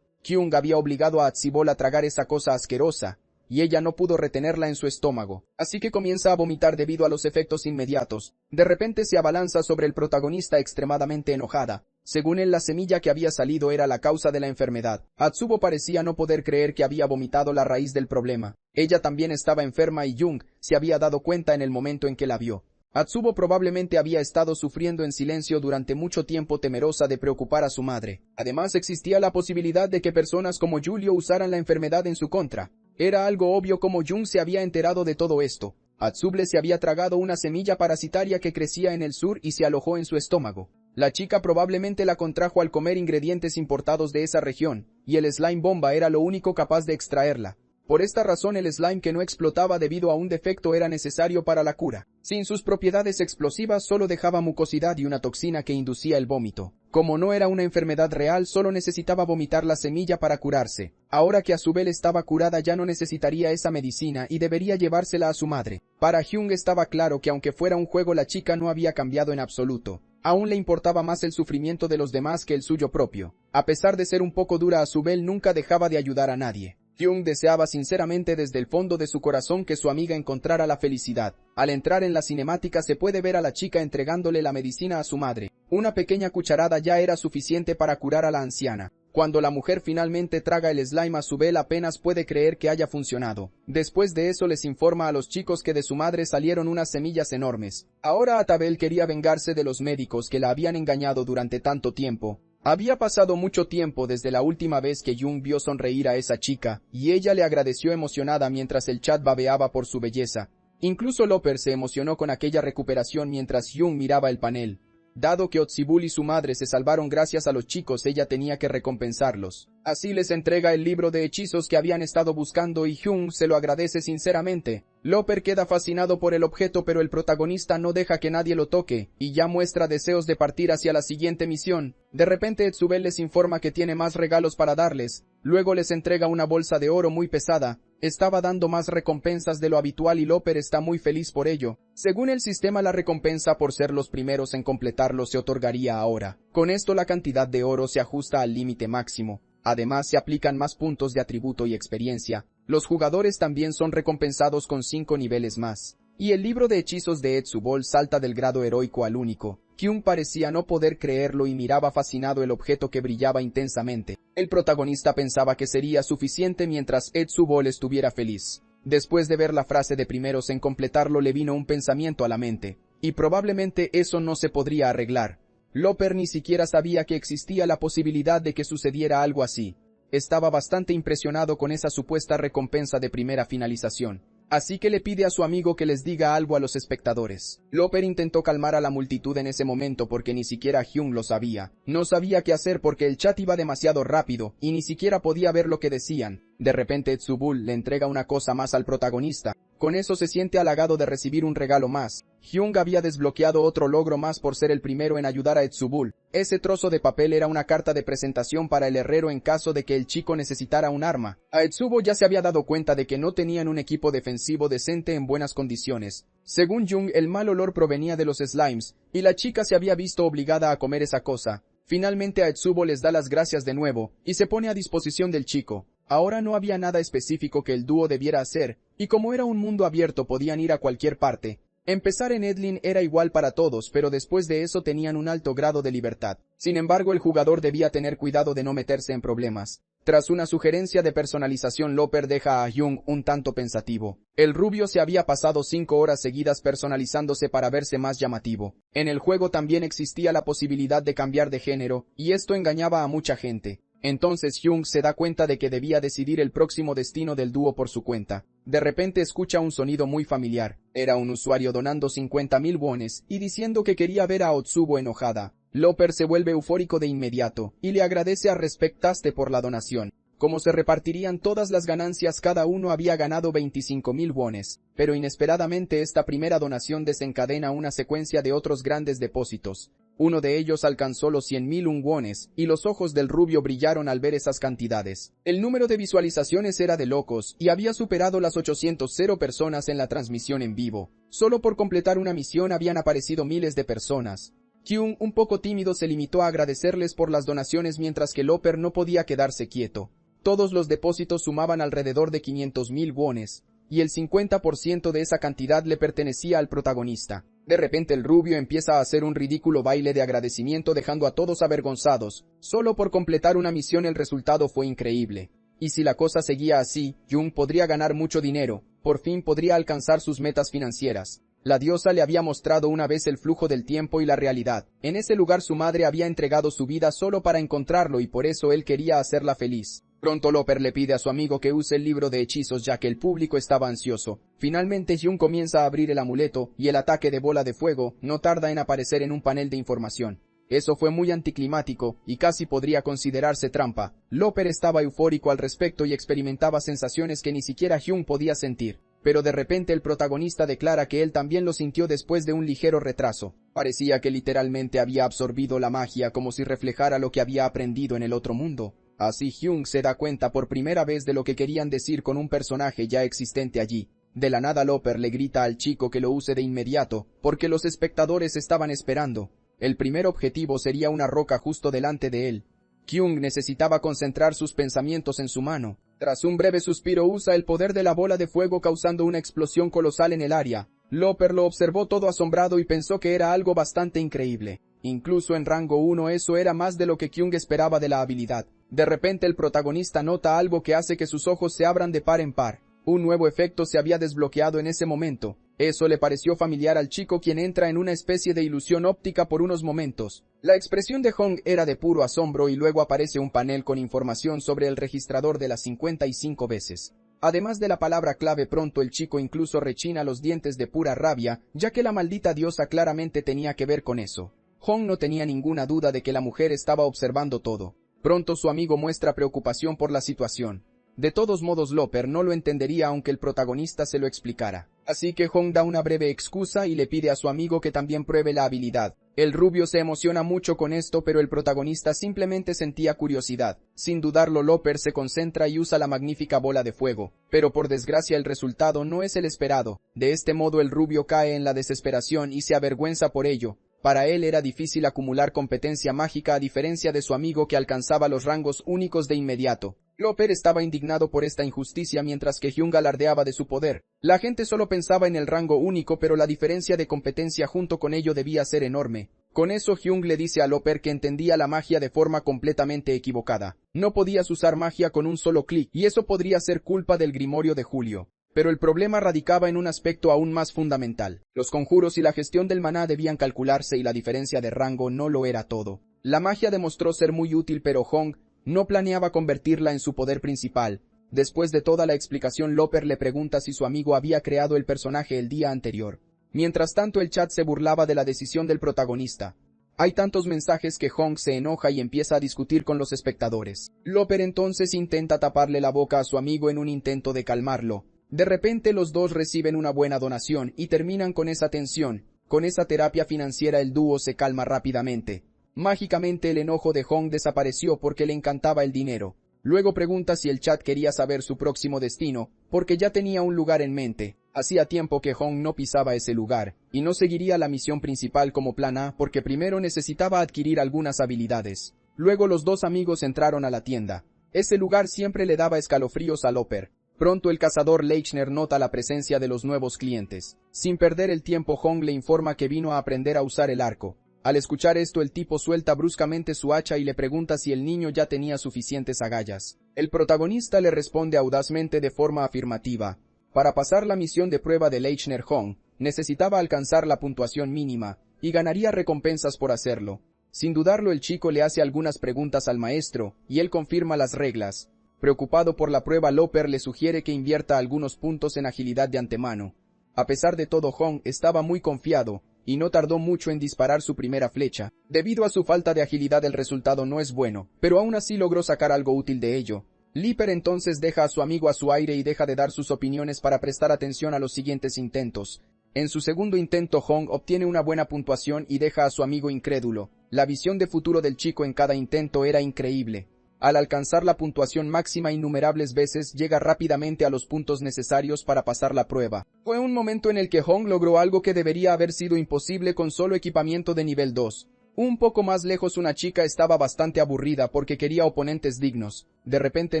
Jung había obligado a Atzabel a tragar esa cosa asquerosa, y ella no pudo retenerla en su estómago, así que comienza a vomitar debido a los efectos inmediatos. De repente se abalanza sobre el protagonista extremadamente enojada. Según él, la semilla que había salido era la causa de la enfermedad. Atzabel parecía no poder creer que había vomitado la raíz del problema. Ella también estaba enferma y Jung se había dado cuenta en el momento en que la vio. Atzabel probablemente había estado sufriendo en silencio durante mucho tiempo, temerosa de preocupar a su madre. Además, existía la posibilidad de que personas como Julio usaran la enfermedad en su contra. Era algo obvio cómo Jung se había enterado de todo esto. Atzabel se había tragado una semilla parasitaria que crecía en el sur y se alojó en su estómago. La chica probablemente la contrajo al comer ingredientes importados de esa región, y el slime bomba era lo único capaz de extraerla. Por esta razón el slime que no explotaba debido a un defecto era necesario para la cura. Sin sus propiedades explosivas solo dejaba mucosidad y una toxina que inducía el vómito. Como no era una enfermedad real, solo necesitaba vomitar la semilla para curarse. Ahora que Azubel estaba curada ya no necesitaría esa medicina y debería llevársela a su madre. Para Hyung estaba claro que aunque fuera un juego la chica no había cambiado en absoluto. Aún le importaba más el sufrimiento de los demás que el suyo propio. A pesar de ser un poco dura, Azubel nunca dejaba de ayudar a nadie. Hyung deseaba sinceramente desde el fondo de su corazón que su amiga encontrara la felicidad. Al entrar en la cinemática se puede ver a la chica entregándole la medicina a su madre. Una pequeña cucharada ya era suficiente para curar a la anciana. Cuando la mujer finalmente traga el slime, Azubel apenas puede creer que haya funcionado. Después de eso les informa a los chicos que de su madre salieron unas semillas enormes. Ahora Atabel quería vengarse de los médicos que la habían engañado durante tanto tiempo. Había pasado mucho tiempo desde la última vez que Jung vio sonreír a esa chica, y ella le agradeció emocionada mientras el chat babeaba por su belleza. Incluso Loper se emocionó con aquella recuperación mientras Jung miraba el panel. Dado que Otsibul y su madre se salvaron gracias a los chicos, ella tenía que recompensarlos. Así les entrega el libro de hechizos que habían estado buscando y Hyung se lo agradece sinceramente. Loper queda fascinado por el objeto, pero el protagonista no deja que nadie lo toque, y ya muestra deseos de partir hacia la siguiente misión. De repente Otsubel les informa que tiene más regalos para darles. Luego les entrega una bolsa de oro muy pesada. Estaba dando más recompensas de lo habitual y Loper está muy feliz por ello. Según el sistema, la recompensa por ser los primeros en completarlo se otorgaría ahora. Con esto la cantidad de oro se ajusta al límite máximo. Además se aplican más puntos de atributo y experiencia. Los jugadores también son recompensados con 5 niveles más. Y el libro de hechizos de Otsubol salta del grado heroico al único. Hyung parecía no poder creerlo y miraba fascinado el objeto que brillaba intensamente. El protagonista pensaba que sería suficiente mientras Otsubol estuviera feliz. Después de ver la frase de primeros en completarlo le vino un pensamiento a la mente. Y probablemente eso no se podría arreglar. Loper ni siquiera sabía que existía la posibilidad de que sucediera algo así. Estaba bastante impresionado con esa supuesta recompensa de primera finalización. Así que le pide a su amigo que les diga algo a los espectadores. Loper intentó calmar a la multitud en ese momento porque ni siquiera Hyung lo sabía. No sabía qué hacer porque el chat iba demasiado rápido y ni siquiera podía ver lo que decían. De repente Otsubul le entrega una cosa más al protagonista. Con eso se siente halagado de recibir un regalo más. Hyung había desbloqueado otro logro más por ser el primero en ayudar a Otsubul. Ese trozo de papel era una carta de presentación para el herrero en caso de que el chico necesitara un arma. A Otsubul ya se había dado cuenta de que no tenían un equipo defensivo decente en buenas condiciones. Según Jung, el mal olor provenía de los slimes, y la chica se había visto obligada a comer esa cosa. Finalmente Otsubul les da las gracias de nuevo, y se pone a disposición del chico. Ahora no había nada específico que el dúo debiera hacer, y como era un mundo abierto podían ir a cualquier parte. Empezar en Edlin era igual para todos, pero después de eso tenían un alto grado de libertad. Sin embargo, el jugador debía tener cuidado de no meterse en problemas. Tras una sugerencia de personalización, Loper deja a Hyung un tanto pensativo. El rubio se había pasado 5 horas seguidas personalizándose para verse más llamativo. En el juego también existía la posibilidad de cambiar de género, y esto engañaba a mucha gente. Entonces Hyung se da cuenta de que debía decidir el próximo destino del dúo por su cuenta. De repente escucha un sonido muy familiar. Era un usuario donando 50.000 wones y diciendo que quería ver a Otsubo enojada. Loper se vuelve eufórico de inmediato y le agradece a Respectaste por la donación. Como se repartirían todas las ganancias, cada uno había ganado 25.000 wones, pero inesperadamente esta primera donación desencadena una secuencia de otros grandes depósitos. Uno de ellos alcanzó los 100.000 wones, y los ojos del rubio brillaron al ver esas cantidades. El número de visualizaciones era de locos, y había superado las 800 personas en la transmisión en vivo. Solo por completar una misión habían aparecido miles de personas. Hyung, un poco tímido, se limitó a agradecerles por las donaciones mientras que Loper no podía quedarse quieto. Todos los depósitos sumaban alrededor de 500.000 wones, y el 50% de esa cantidad le pertenecía al protagonista. De repente el rubio empieza a hacer un ridículo baile de agradecimiento dejando a todos avergonzados. Solo por completar una misión el resultado fue increíble. Y si la cosa seguía así, Jung podría ganar mucho dinero, por fin podría alcanzar sus metas financieras. La diosa le había mostrado una vez el flujo del tiempo y la realidad. En ese lugar su madre había entregado su vida solo para encontrarlo y por eso él quería hacerla feliz. Pronto Loper le pide a su amigo que use el libro de hechizos ya que el público estaba ansioso. Finalmente Hyung comienza a abrir el amuleto y el ataque de bola de fuego no tarda en aparecer en un panel de información. Eso fue muy anticlimático, y casi podría considerarse trampa. Loper estaba eufórico al respecto y experimentaba sensaciones que ni siquiera Hyun podía sentir. Pero de repente el protagonista declara que él también lo sintió después de un ligero retraso. Parecía que literalmente había absorbido la magia como si reflejara lo que había aprendido en el otro mundo. Así Hyun se da cuenta por primera vez de lo que querían decir con un personaje ya existente allí. De la nada Loper le grita al chico que lo use de inmediato, porque los espectadores estaban esperando. El primer objetivo sería una roca justo delante de él. Kyung necesitaba concentrar sus pensamientos en su mano. Tras un breve suspiro usa el poder de la bola de fuego causando una explosión colosal en el área. Loper lo observó todo asombrado y pensó que era algo bastante increíble. Incluso en rango 1 eso era más de lo que Kyung esperaba de la habilidad. De repente el protagonista nota algo que hace que sus ojos se abran de par en par. Un nuevo efecto se había desbloqueado en ese momento. Eso le pareció familiar al chico, quien entra en una especie de ilusión óptica por unos momentos. La expresión de Hong era de puro asombro y luego aparece un panel con información sobre el registrador de las 55 veces. Además de la palabra clave, pronto el chico incluso rechina los dientes de pura rabia, ya que la maldita diosa claramente tenía que ver con eso. Hong no tenía ninguna duda de que la mujer estaba observando todo. Pronto su amigo muestra preocupación por la situación. De todos modos Loper no lo entendería aunque el protagonista se lo explicara. Así que Hong da una breve excusa y le pide a su amigo que también pruebe la habilidad. El rubio se emociona mucho con esto, pero el protagonista simplemente sentía curiosidad. Sin dudarlo Loper se concentra y usa la magnífica bola de fuego. Pero por desgracia el resultado no es el esperado. De este modo el rubio cae en la desesperación y se avergüenza por ello. Para él era difícil acumular competencia mágica a diferencia de su amigo que alcanzaba los rangos únicos de inmediato. Loper estaba indignado por esta injusticia mientras que Hyun alardeaba de su poder. La gente solo pensaba en el rango único, pero la diferencia de competencia junto con ello debía ser enorme. Con eso Hyun le dice a Loper que entendía la magia de forma completamente equivocada. No podías usar magia con un solo clic, y eso podría ser culpa del grimorio de Julio. Pero el problema radicaba en un aspecto aún más fundamental. Los conjuros y la gestión del maná debían calcularse y la diferencia de rango no lo era todo. La magia demostró ser muy útil, pero Hong no planeaba convertirla en su poder principal. Después de toda la explicación, Loper le pregunta si su amigo había creado el personaje el día anterior. Mientras tanto el chat se burlaba de la decisión del protagonista. Hay tantos mensajes que Hong se enoja y empieza a discutir con los espectadores. Loper entonces intenta taparle la boca a su amigo en un intento de calmarlo. De repente los dos reciben una buena donación y terminan con esa tensión. Con esa terapia financiera el dúo se calma rápidamente. Mágicamente el enojo de Hong desapareció porque le encantaba el dinero. Luego pregunta si el chat quería saber su próximo destino, porque ya tenía un lugar en mente. Hacía tiempo que Hong no pisaba ese lugar, y no seguiría la misión principal como plan A porque primero necesitaba adquirir algunas habilidades. Luego los dos amigos entraron a la tienda. Ese lugar siempre le daba escalofríos a Loper. Pronto el cazador Leichner nota la presencia de los nuevos clientes. Sin perder el tiempo, Hong le informa que vino a aprender a usar el arco. Al escuchar esto, el tipo suelta bruscamente su hacha y le pregunta si el niño ya tenía suficientes agallas. El protagonista le responde audazmente de forma afirmativa. Para pasar la misión de prueba de Leichner, Hong necesitaba alcanzar la puntuación mínima, y ganaría recompensas por hacerlo. Sin dudarlo, el chico le hace algunas preguntas al maestro, y él confirma las reglas. Preocupado por la prueba, Loper le sugiere que invierta algunos puntos en agilidad de antemano. A pesar de todo, Hong estaba muy confiado, y no tardó mucho en disparar su primera flecha. Debido a su falta de agilidad el resultado no es bueno, pero aún así logró sacar algo útil de ello. Loper entonces deja a su amigo a su aire y deja de dar sus opiniones para prestar atención a los siguientes intentos. En su segundo intento Hong obtiene una buena puntuación y deja a su amigo incrédulo. La visión de futuro del chico en cada intento era increíble. Al alcanzar la puntuación máxima innumerables veces, llega rápidamente a los puntos necesarios para pasar la prueba. Fue un momento en el que Hong logró algo que debería haber sido imposible con solo equipamiento de nivel 2. Un poco más lejos una chica estaba bastante aburrida porque quería oponentes dignos. De repente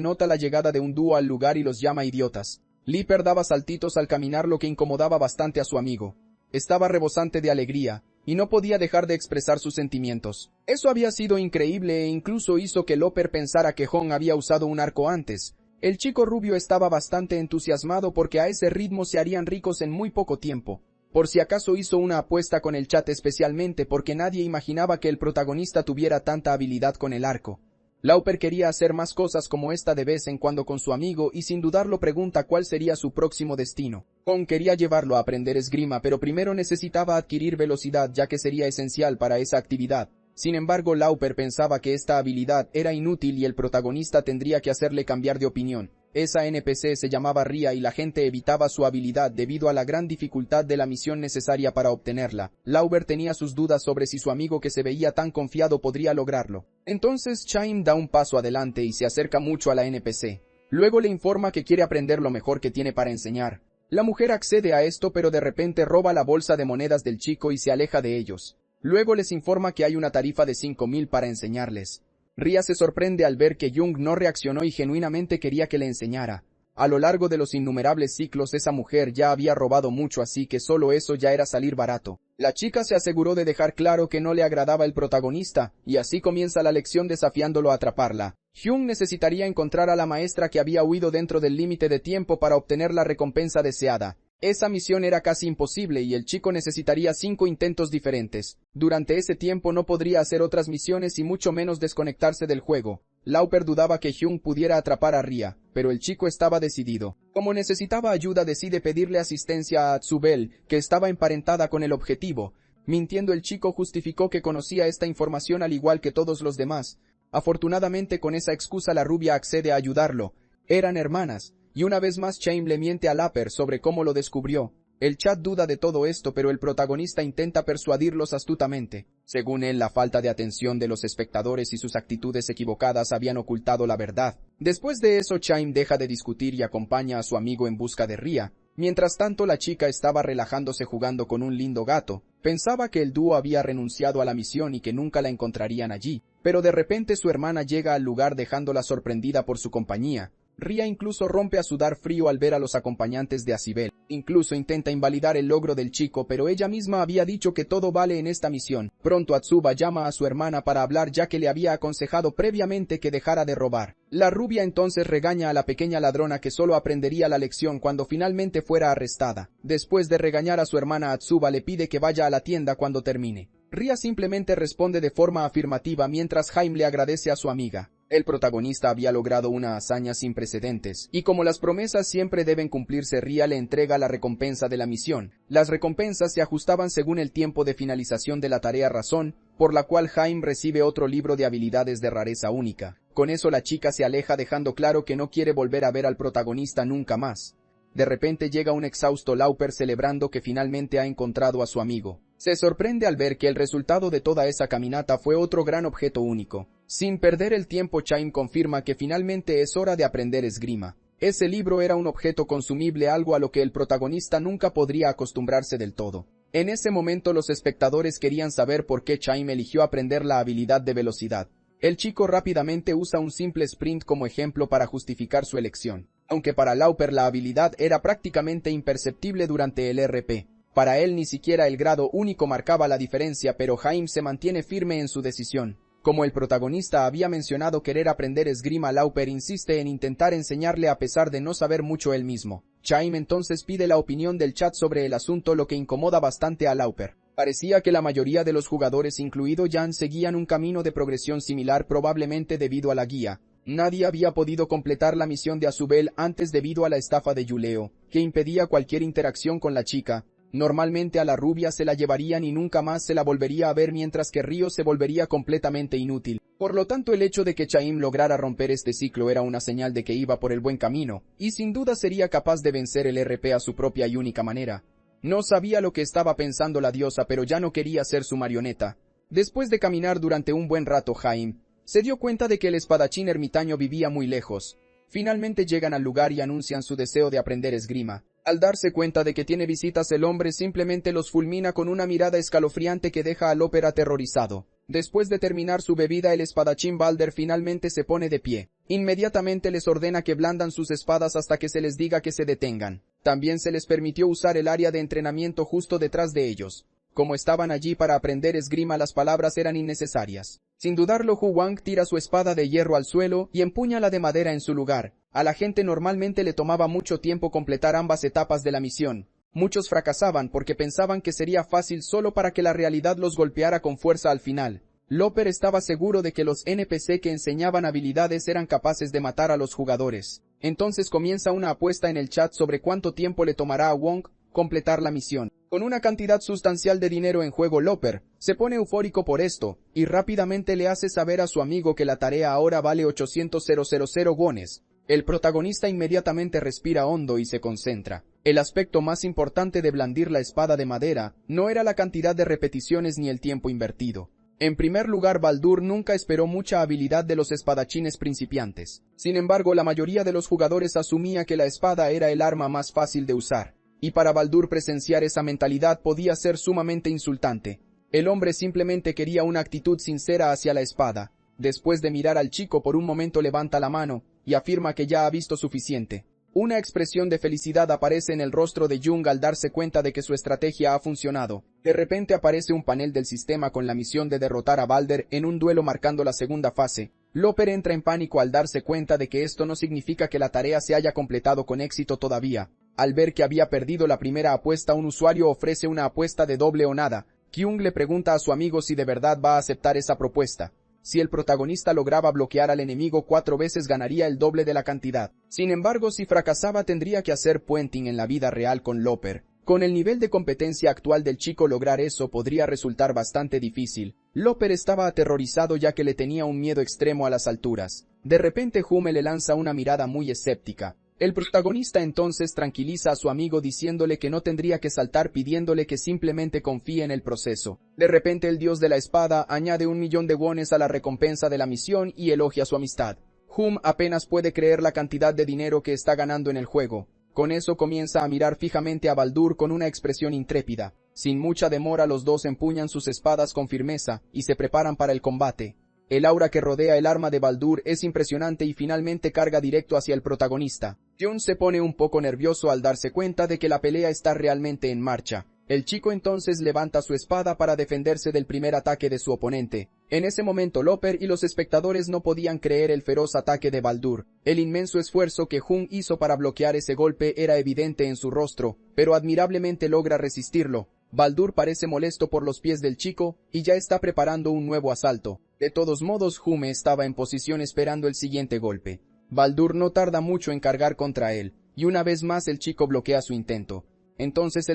nota la llegada de un dúo al lugar y los llama idiotas. Loper daba saltitos al caminar, lo que incomodaba bastante a su amigo. Estaba rebosante de alegría, y no podía dejar de expresar sus sentimientos. Eso había sido increíble e incluso hizo que Loper pensara que Hong había usado un arco antes. El chico rubio estaba bastante entusiasmado porque a ese ritmo se harían ricos en muy poco tiempo. Por si acaso hizo una apuesta con el chat, especialmente porque nadie imaginaba que el protagonista tuviera tanta habilidad con el arco. Loper quería hacer más cosas como esta de vez en cuando con su amigo y sin dudarlo pregunta cuál sería su próximo destino. Hong quería llevarlo a aprender esgrima, pero primero necesitaba adquirir velocidad ya que sería esencial para esa actividad. Sin embargo, Lauper pensaba que esta habilidad era inútil y el protagonista tendría que hacerle cambiar de opinión. Esa NPC se llamaba Ria y la gente evitaba su habilidad debido a la gran dificultad de la misión necesaria para obtenerla. Lauper tenía sus dudas sobre si su amigo que se veía tan confiado podría lograrlo. Entonces Chaim da un paso adelante y se acerca mucho a la NPC. Luego le informa que quiere aprender lo mejor que tiene para enseñar. La mujer accede a esto, pero de repente roba la bolsa de monedas del chico y se aleja de ellos. Luego les informa que hay una tarifa de 5.000 para enseñarles. Ria se sorprende al ver que Jung no reaccionó y genuinamente quería que le enseñara. A lo largo de los innumerables ciclos esa mujer ya había robado mucho, así que solo eso ya era salir barato. La chica se aseguró de dejar claro que no le agradaba el protagonista, y así comienza la lección desafiándolo a atraparla. Jung necesitaría encontrar a la maestra que había huido dentro del límite de tiempo para obtener la recompensa deseada. Esa misión era casi imposible y el chico necesitaría 5 intentos diferentes. Durante ese tiempo no podría hacer otras misiones y mucho menos desconectarse del juego. Lauper dudaba que Jung pudiera atrapar a Ria, pero el chico estaba decidido. Como necesitaba ayuda, decide pedirle asistencia a Atsubel, que estaba emparentada con el objetivo. Mintiendo, el chico justificó que conocía esta información al igual que todos los demás. Afortunadamente, con esa excusa la rubia accede a ayudarlo. Eran hermanas. Y una vez más Chaim le miente a Lauper sobre cómo lo descubrió. El chat duda de todo esto, pero el protagonista intenta persuadirlos astutamente. Según él, la falta de atención de los espectadores y sus actitudes equivocadas habían ocultado la verdad. Después de eso, Chaim deja de discutir y acompaña a su amigo en busca de Ria. Mientras tanto, la chica estaba relajándose jugando con un lindo gato. Pensaba que el dúo había renunciado a la misión y que nunca la encontrarían allí. Pero de repente su hermana llega al lugar dejándola sorprendida por su compañía. Ria incluso rompe a sudar frío al ver a los acompañantes de Atsubel. Incluso intenta invalidar el logro del chico, pero ella misma había dicho que todo vale en esta misión. Pronto Atsuba llama a su hermana para hablar, ya que le había aconsejado previamente que dejara de robar. La rubia entonces regaña a la pequeña ladrona, que solo aprendería la lección cuando finalmente fuera arrestada. Después de regañar a su hermana, Atsuba le pide que vaya a la tienda cuando termine. Ria simplemente responde de forma afirmativa mientras Chaim le agradece a su amiga. El protagonista había logrado una hazaña sin precedentes, y como las promesas siempre deben cumplirse, Ria le entrega la recompensa de la misión. Las recompensas se ajustaban según el tiempo de finalización de la tarea, razón por la cual Chaim recibe otro libro de habilidades de rareza única. Con eso la chica se aleja, dejando claro que no quiere volver a ver al protagonista nunca más. De repente llega un exhausto Lauper celebrando que finalmente ha encontrado a su amigo. Se sorprende al ver que el resultado de toda esa caminata fue otro gran objeto único. Sin perder el tiempo, Chaim confirma que finalmente es hora de aprender esgrima. Ese libro era un objeto consumible, algo a lo que el protagonista nunca podría acostumbrarse del todo. En ese momento los espectadores querían saber por qué Chaim eligió aprender la habilidad de velocidad. El chico rápidamente usa un simple sprint como ejemplo para justificar su elección. Aunque para Lauper la habilidad era prácticamente imperceptible durante el RP. Para él ni siquiera el grado único marcaba la diferencia, pero Chaim se mantiene firme en su decisión. Como el protagonista había mencionado querer aprender esgrima, Lauper insiste en intentar enseñarle a pesar de no saber mucho él mismo. Chaim entonces pide la opinión del chat sobre el asunto, lo que incomoda bastante a Lauper. Parecía que la mayoría de los jugadores, incluido Jan, seguían un camino de progresión similar, probablemente debido a la guía. Nadie había podido completar la misión de Atsubel antes debido a la estafa de Yuleo, que impedía cualquier interacción con la chica. Normalmente a la rubia se la llevarían y nunca más se la volvería a ver, mientras que Ryo se volvería completamente inútil. Por lo tanto, el hecho de que Chaim lograra romper este ciclo era una señal de que iba por el buen camino, y sin duda sería capaz de vencer el RP a su propia y única manera. No sabía lo que estaba pensando la diosa, pero ya no quería ser su marioneta. Después de caminar durante un buen rato, Chaim se dio cuenta de que el espadachín ermitaño vivía muy lejos. Finalmente llegan al lugar y anuncian su deseo de aprender esgrima. Al darse cuenta de que tiene visitas, el hombre simplemente los fulmina con una mirada escalofriante que deja al Lauper aterrorizado. Después de terminar su bebida, el espadachín Balder finalmente se pone de pie. Inmediatamente les ordena que blandan sus espadas hasta que se les diga que se detengan. También se les permitió usar el área de entrenamiento justo detrás de ellos. Como estaban allí para aprender esgrima, las palabras eran innecesarias. Sin dudarlo, Hu Wang tira su espada de hierro al suelo y empuña la de madera en su lugar. A la gente normalmente le tomaba mucho tiempo completar ambas etapas de la misión. Muchos fracasaban porque pensaban que sería fácil solo para que la realidad los golpeara con fuerza al final. Lauper estaba seguro de que los NPC que enseñaban habilidades eran capaces de matar a los jugadores. Entonces comienza una apuesta en el chat sobre cuánto tiempo le tomará a Wong completar la misión. Con una cantidad sustancial de dinero en juego, Loper se pone eufórico por esto, y rápidamente le hace saber a su amigo que la tarea ahora vale 800.000 wones. El protagonista inmediatamente respira hondo y se concentra. El aspecto más importante de blandir la espada de madera no era la cantidad de repeticiones ni el tiempo invertido. En primer lugar, Baldur nunca esperó mucha habilidad de los espadachines principiantes. Sin embargo, la mayoría de los jugadores asumía que la espada era el arma más fácil de usar. Y para Baldur presenciar esa mentalidad podía ser sumamente insultante. El hombre simplemente quería una actitud sincera hacia la espada. Después de mirar al chico por un momento levanta la mano y afirma que ya ha visto suficiente. Una expresión de felicidad aparece en el rostro de Jung al darse cuenta de que su estrategia ha funcionado. De repente aparece un panel del sistema con la misión de derrotar a Balder en un duelo marcando la segunda fase. Loper entra en pánico al darse cuenta de que esto no significa que la tarea se haya completado con éxito todavía. Al ver que había perdido la primera apuesta, un usuario ofrece una apuesta de doble o nada. Jung le pregunta a su amigo si de verdad va a aceptar esa propuesta. Si el protagonista lograba bloquear al enemigo 4 veces ganaría el doble de la cantidad. Sin embargo, si fracasaba tendría que hacer puenting en la vida real con Loper. Con el nivel de competencia actual del chico lograr eso podría resultar bastante difícil. Loper estaba aterrorizado ya que le tenía un miedo extremo a las alturas. De repente Hume le lanza una mirada muy escéptica. El protagonista entonces tranquiliza a su amigo diciéndole que no tendría que saltar, pidiéndole que simplemente confíe en el proceso. De repente el dios de la espada añade 1.000.000 de wones a la recompensa de la misión y elogia su amistad. Hum apenas puede creer la cantidad de dinero que está ganando en el juego. Con eso comienza a mirar fijamente a Baldur con una expresión intrépida. Sin mucha demora los dos empuñan sus espadas con firmeza y se preparan para el combate. El aura que rodea el arma de Baldur es impresionante y finalmente carga directo hacia el protagonista. Jon se pone un poco nervioso al darse cuenta de que la pelea está realmente en marcha. El chico entonces levanta su espada para defenderse del primer ataque de su oponente. En ese momento Loper y los espectadores no podían creer el feroz ataque de Baldur. El inmenso esfuerzo que Jung hizo para bloquear ese golpe era evidente en su rostro, pero admirablemente logra resistirlo. Baldur parece molesto por los pies del chico y ya está preparando un nuevo asalto. De todos modos, Hume estaba en posición esperando el siguiente golpe. Baldur no tarda mucho en cargar contra él, y una vez más el chico bloquea su intento. Entonces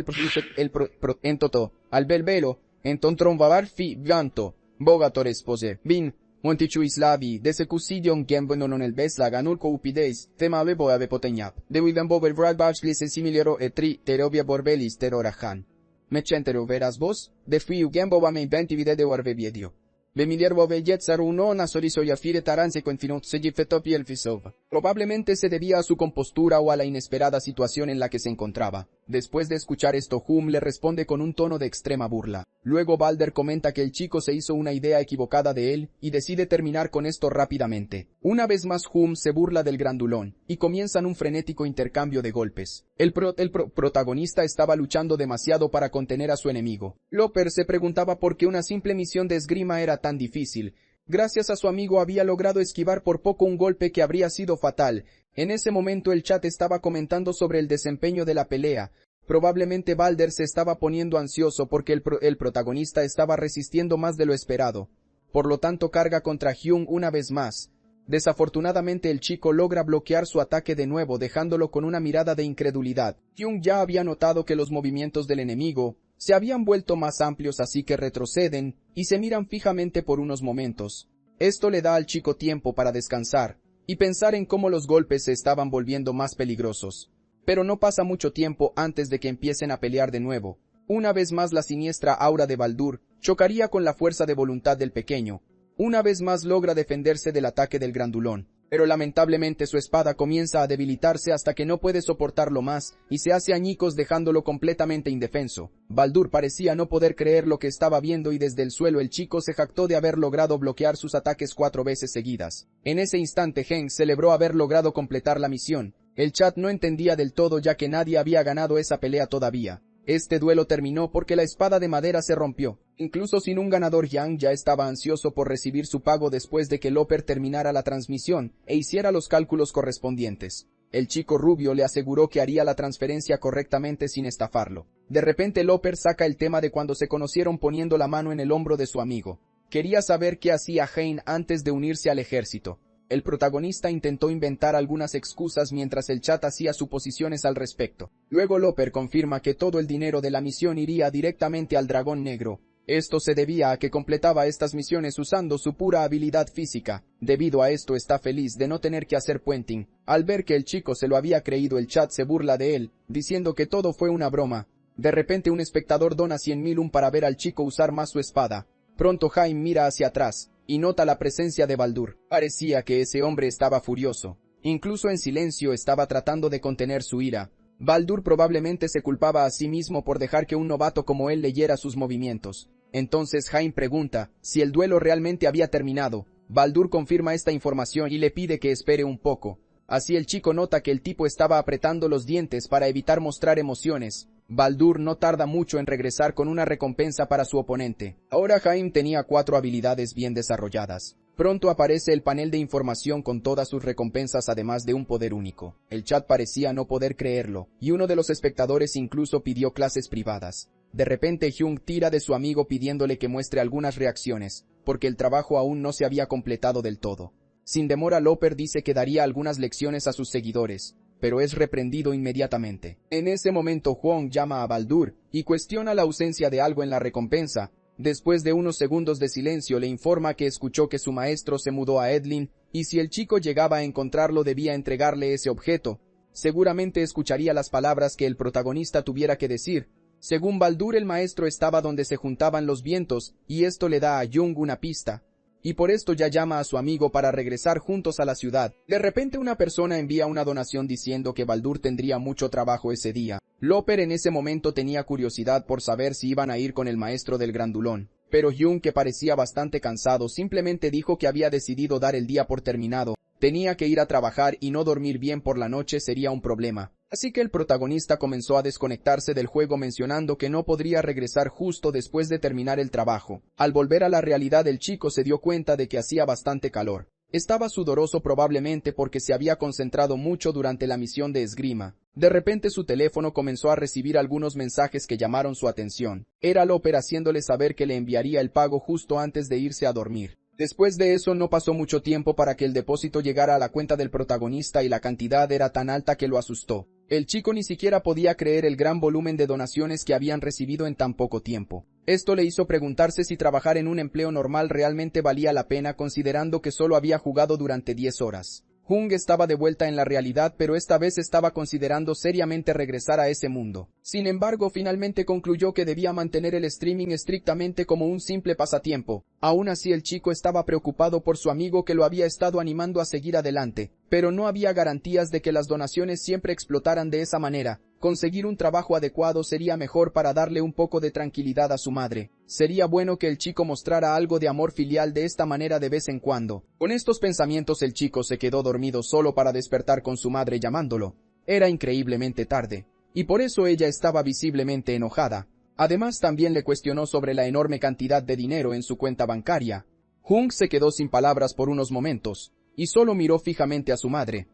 al belvelo, entontron vavar fi vianto, bogator espose, bin, montichuislavi, desecusidion gembonon el besla ganulco upideis, tema bebo ave potenyap, de widan bober vradbachlis e similero e tri, terobia borbelis terorahan. Mechentero veras vos, de fiu gembo va me inventi vide de warve viedio. Bemiliervo veyetzar uno nasoriso y afire taranse con finot se gifetopie el fisov. Probablemente se debía a su compostura o a la inesperada situación en la que se encontraba. Después de escuchar esto, Hum le responde con un tono de extrema burla. Luego Balder comenta que el chico se hizo una idea equivocada de él y decide terminar con esto rápidamente. Una vez más Hum se burla del grandulón y comienzan un frenético intercambio de golpes. El protagonista estaba luchando demasiado para contener a su enemigo. Loper se preguntaba por qué una simple misión de esgrima era tan difícil. Gracias a su amigo había logrado esquivar por poco un golpe que habría sido fatal. En ese momento el chat estaba comentando sobre el desempeño de la pelea. Probablemente Balder se estaba poniendo ansioso porque el protagonista estaba resistiendo más de lo esperado. Por lo tanto carga contra Hyung una vez más. Desafortunadamente el chico logra bloquear su ataque de nuevo dejándolo con una mirada de incredulidad. Hyung ya había notado que los movimientos del enemigo se habían vuelto más amplios, así que retroceden y se miran fijamente por unos momentos. Esto le da al chico tiempo para descansar y pensar en cómo los golpes se estaban volviendo más peligrosos. Pero no pasa mucho tiempo antes de que empiecen a pelear de nuevo. Una vez más la siniestra aura de Baldur chocaría con la fuerza de voluntad del pequeño. Una vez más logra defenderse del ataque del grandulón. Pero lamentablemente su espada comienza a debilitarse hasta que no puede soportarlo más y se hace añicos dejándolo completamente indefenso. Baldur parecía no poder creer lo que estaba viendo y desde el suelo el chico se jactó de haber logrado bloquear sus ataques 4 veces seguidas. En ese instante Heng celebró haber logrado completar la misión. El chat no entendía del todo ya que nadie había ganado esa pelea todavía. Este duelo terminó porque la espada de madera se rompió. Incluso sin un ganador, Yang ya estaba ansioso por recibir su pago después de que Loper terminara la transmisión e hiciera los cálculos correspondientes. El chico rubio le aseguró que haría la transferencia correctamente sin estafarlo. De repente Loper saca el tema de cuando se conocieron poniendo la mano en el hombro de su amigo. Quería saber qué hacía Hein antes de unirse al ejército. El protagonista intentó inventar algunas excusas mientras el chat hacía suposiciones al respecto. Luego Loper confirma que todo el dinero de la misión iría directamente al dragón negro. Esto se debía a que completaba estas misiones usando su pura habilidad física. Debido a esto está feliz de no tener que hacer puenting. Al ver que el chico se lo había creído, el chat se burla de él, diciendo que todo fue una broma. De repente un espectador dona 100.000 para ver al chico usar más su espada. Pronto Jaime mira hacia atrás y nota la presencia de Baldur. Parecía que ese hombre estaba furioso. Incluso en silencio estaba tratando de contener su ira. Baldur probablemente se culpaba a sí mismo por dejar que un novato como él leyera sus movimientos. Entonces Jaime pregunta si el duelo realmente había terminado. Baldur confirma esta información y le pide que espere un poco. Así el chico nota que el tipo estaba apretando los dientes para evitar mostrar emociones. Baldur no tarda mucho en regresar con una recompensa para su oponente. Ahora Jaime tenía 4 habilidades bien desarrolladas. Pronto aparece el panel de información con todas sus recompensas además de un poder único. El chat parecía no poder creerlo, y uno de los espectadores incluso pidió clases privadas. De repente Hyung tira de su amigo pidiéndole que muestre algunas reacciones, porque el trabajo aún no se había completado del todo. Sin demora Loper dice que daría algunas lecciones a sus seguidores, pero es reprendido inmediatamente. En ese momento Hyung llama a Baldur y cuestiona la ausencia de algo en la recompensa. Después de unos segundos de silencio le informa que escuchó que su maestro se mudó a Edlin y si el chico llegaba a encontrarlo debía entregarle ese objeto. Seguramente escucharía las palabras que el protagonista tuviera que decir. Según Baldur, el maestro estaba donde se juntaban los vientos y esto le da a Hyung una pista. Y por esto ya llama a su amigo para regresar juntos a la ciudad. De repente una persona envía una donación diciendo que Baldur tendría mucho trabajo ese día. Loper en ese momento tenía curiosidad por saber si iban a ir con el maestro del grandulón. Pero Hyung, que parecía bastante cansado, simplemente dijo que había decidido dar el día por terminado. Tenía que ir a trabajar y no dormir bien por la noche sería un problema. Así que el protagonista comenzó a desconectarse del juego mencionando que no podría regresar justo después de terminar el trabajo. Al volver a la realidad el chico se dio cuenta de que hacía bastante calor. Estaba sudoroso probablemente porque se había concentrado mucho durante la misión de esgrima. De repente su teléfono comenzó a recibir algunos mensajes que llamaron su atención. Era Loper haciéndole saber que le enviaría el pago justo antes de irse a dormir. Después de eso no pasó mucho tiempo para que el depósito llegara a la cuenta del protagonista y la cantidad era tan alta que lo asustó. El chico ni siquiera podía creer el gran volumen de donaciones que habían recibido en tan poco tiempo. Esto le hizo preguntarse si trabajar en un empleo normal realmente valía la pena considerando que solo había jugado durante 10 horas. Hyung estaba de vuelta en la realidad pero esta vez estaba considerando seriamente regresar a ese mundo. Sin embargo, finalmente concluyó que debía mantener el streaming estrictamente como un simple pasatiempo. Aún así el chico estaba preocupado por su amigo que lo había estado animando a seguir adelante, pero no había garantías de que las donaciones siempre explotaran de esa manera. Conseguir un trabajo adecuado sería mejor para darle un poco de tranquilidad a su madre. Sería bueno que el chico mostrara algo de amor filial de esta manera de vez en cuando. Con estos pensamientos el chico se quedó dormido solo para despertar con su madre llamándolo. Era increíblemente tarde, y por eso ella estaba visiblemente enojada. Además también le cuestionó sobre la enorme cantidad de dinero en su cuenta bancaria. Hyung se quedó sin palabras por unos momentos, y solo miró fijamente a su madre.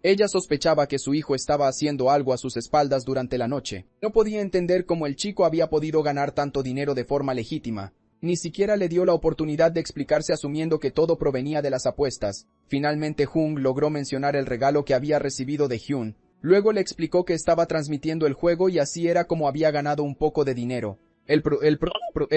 Ella sospechaba que su hijo estaba haciendo algo a sus espaldas durante la noche. No podía entender cómo el chico había podido ganar tanto dinero de forma legítima. Ni siquiera le dio la oportunidad de explicarse asumiendo que todo provenía de las apuestas. Finalmente Hyung logró mencionar el regalo que había recibido de Hyun. Luego le explicó que estaba transmitiendo el juego y así era como había ganado un poco de dinero. El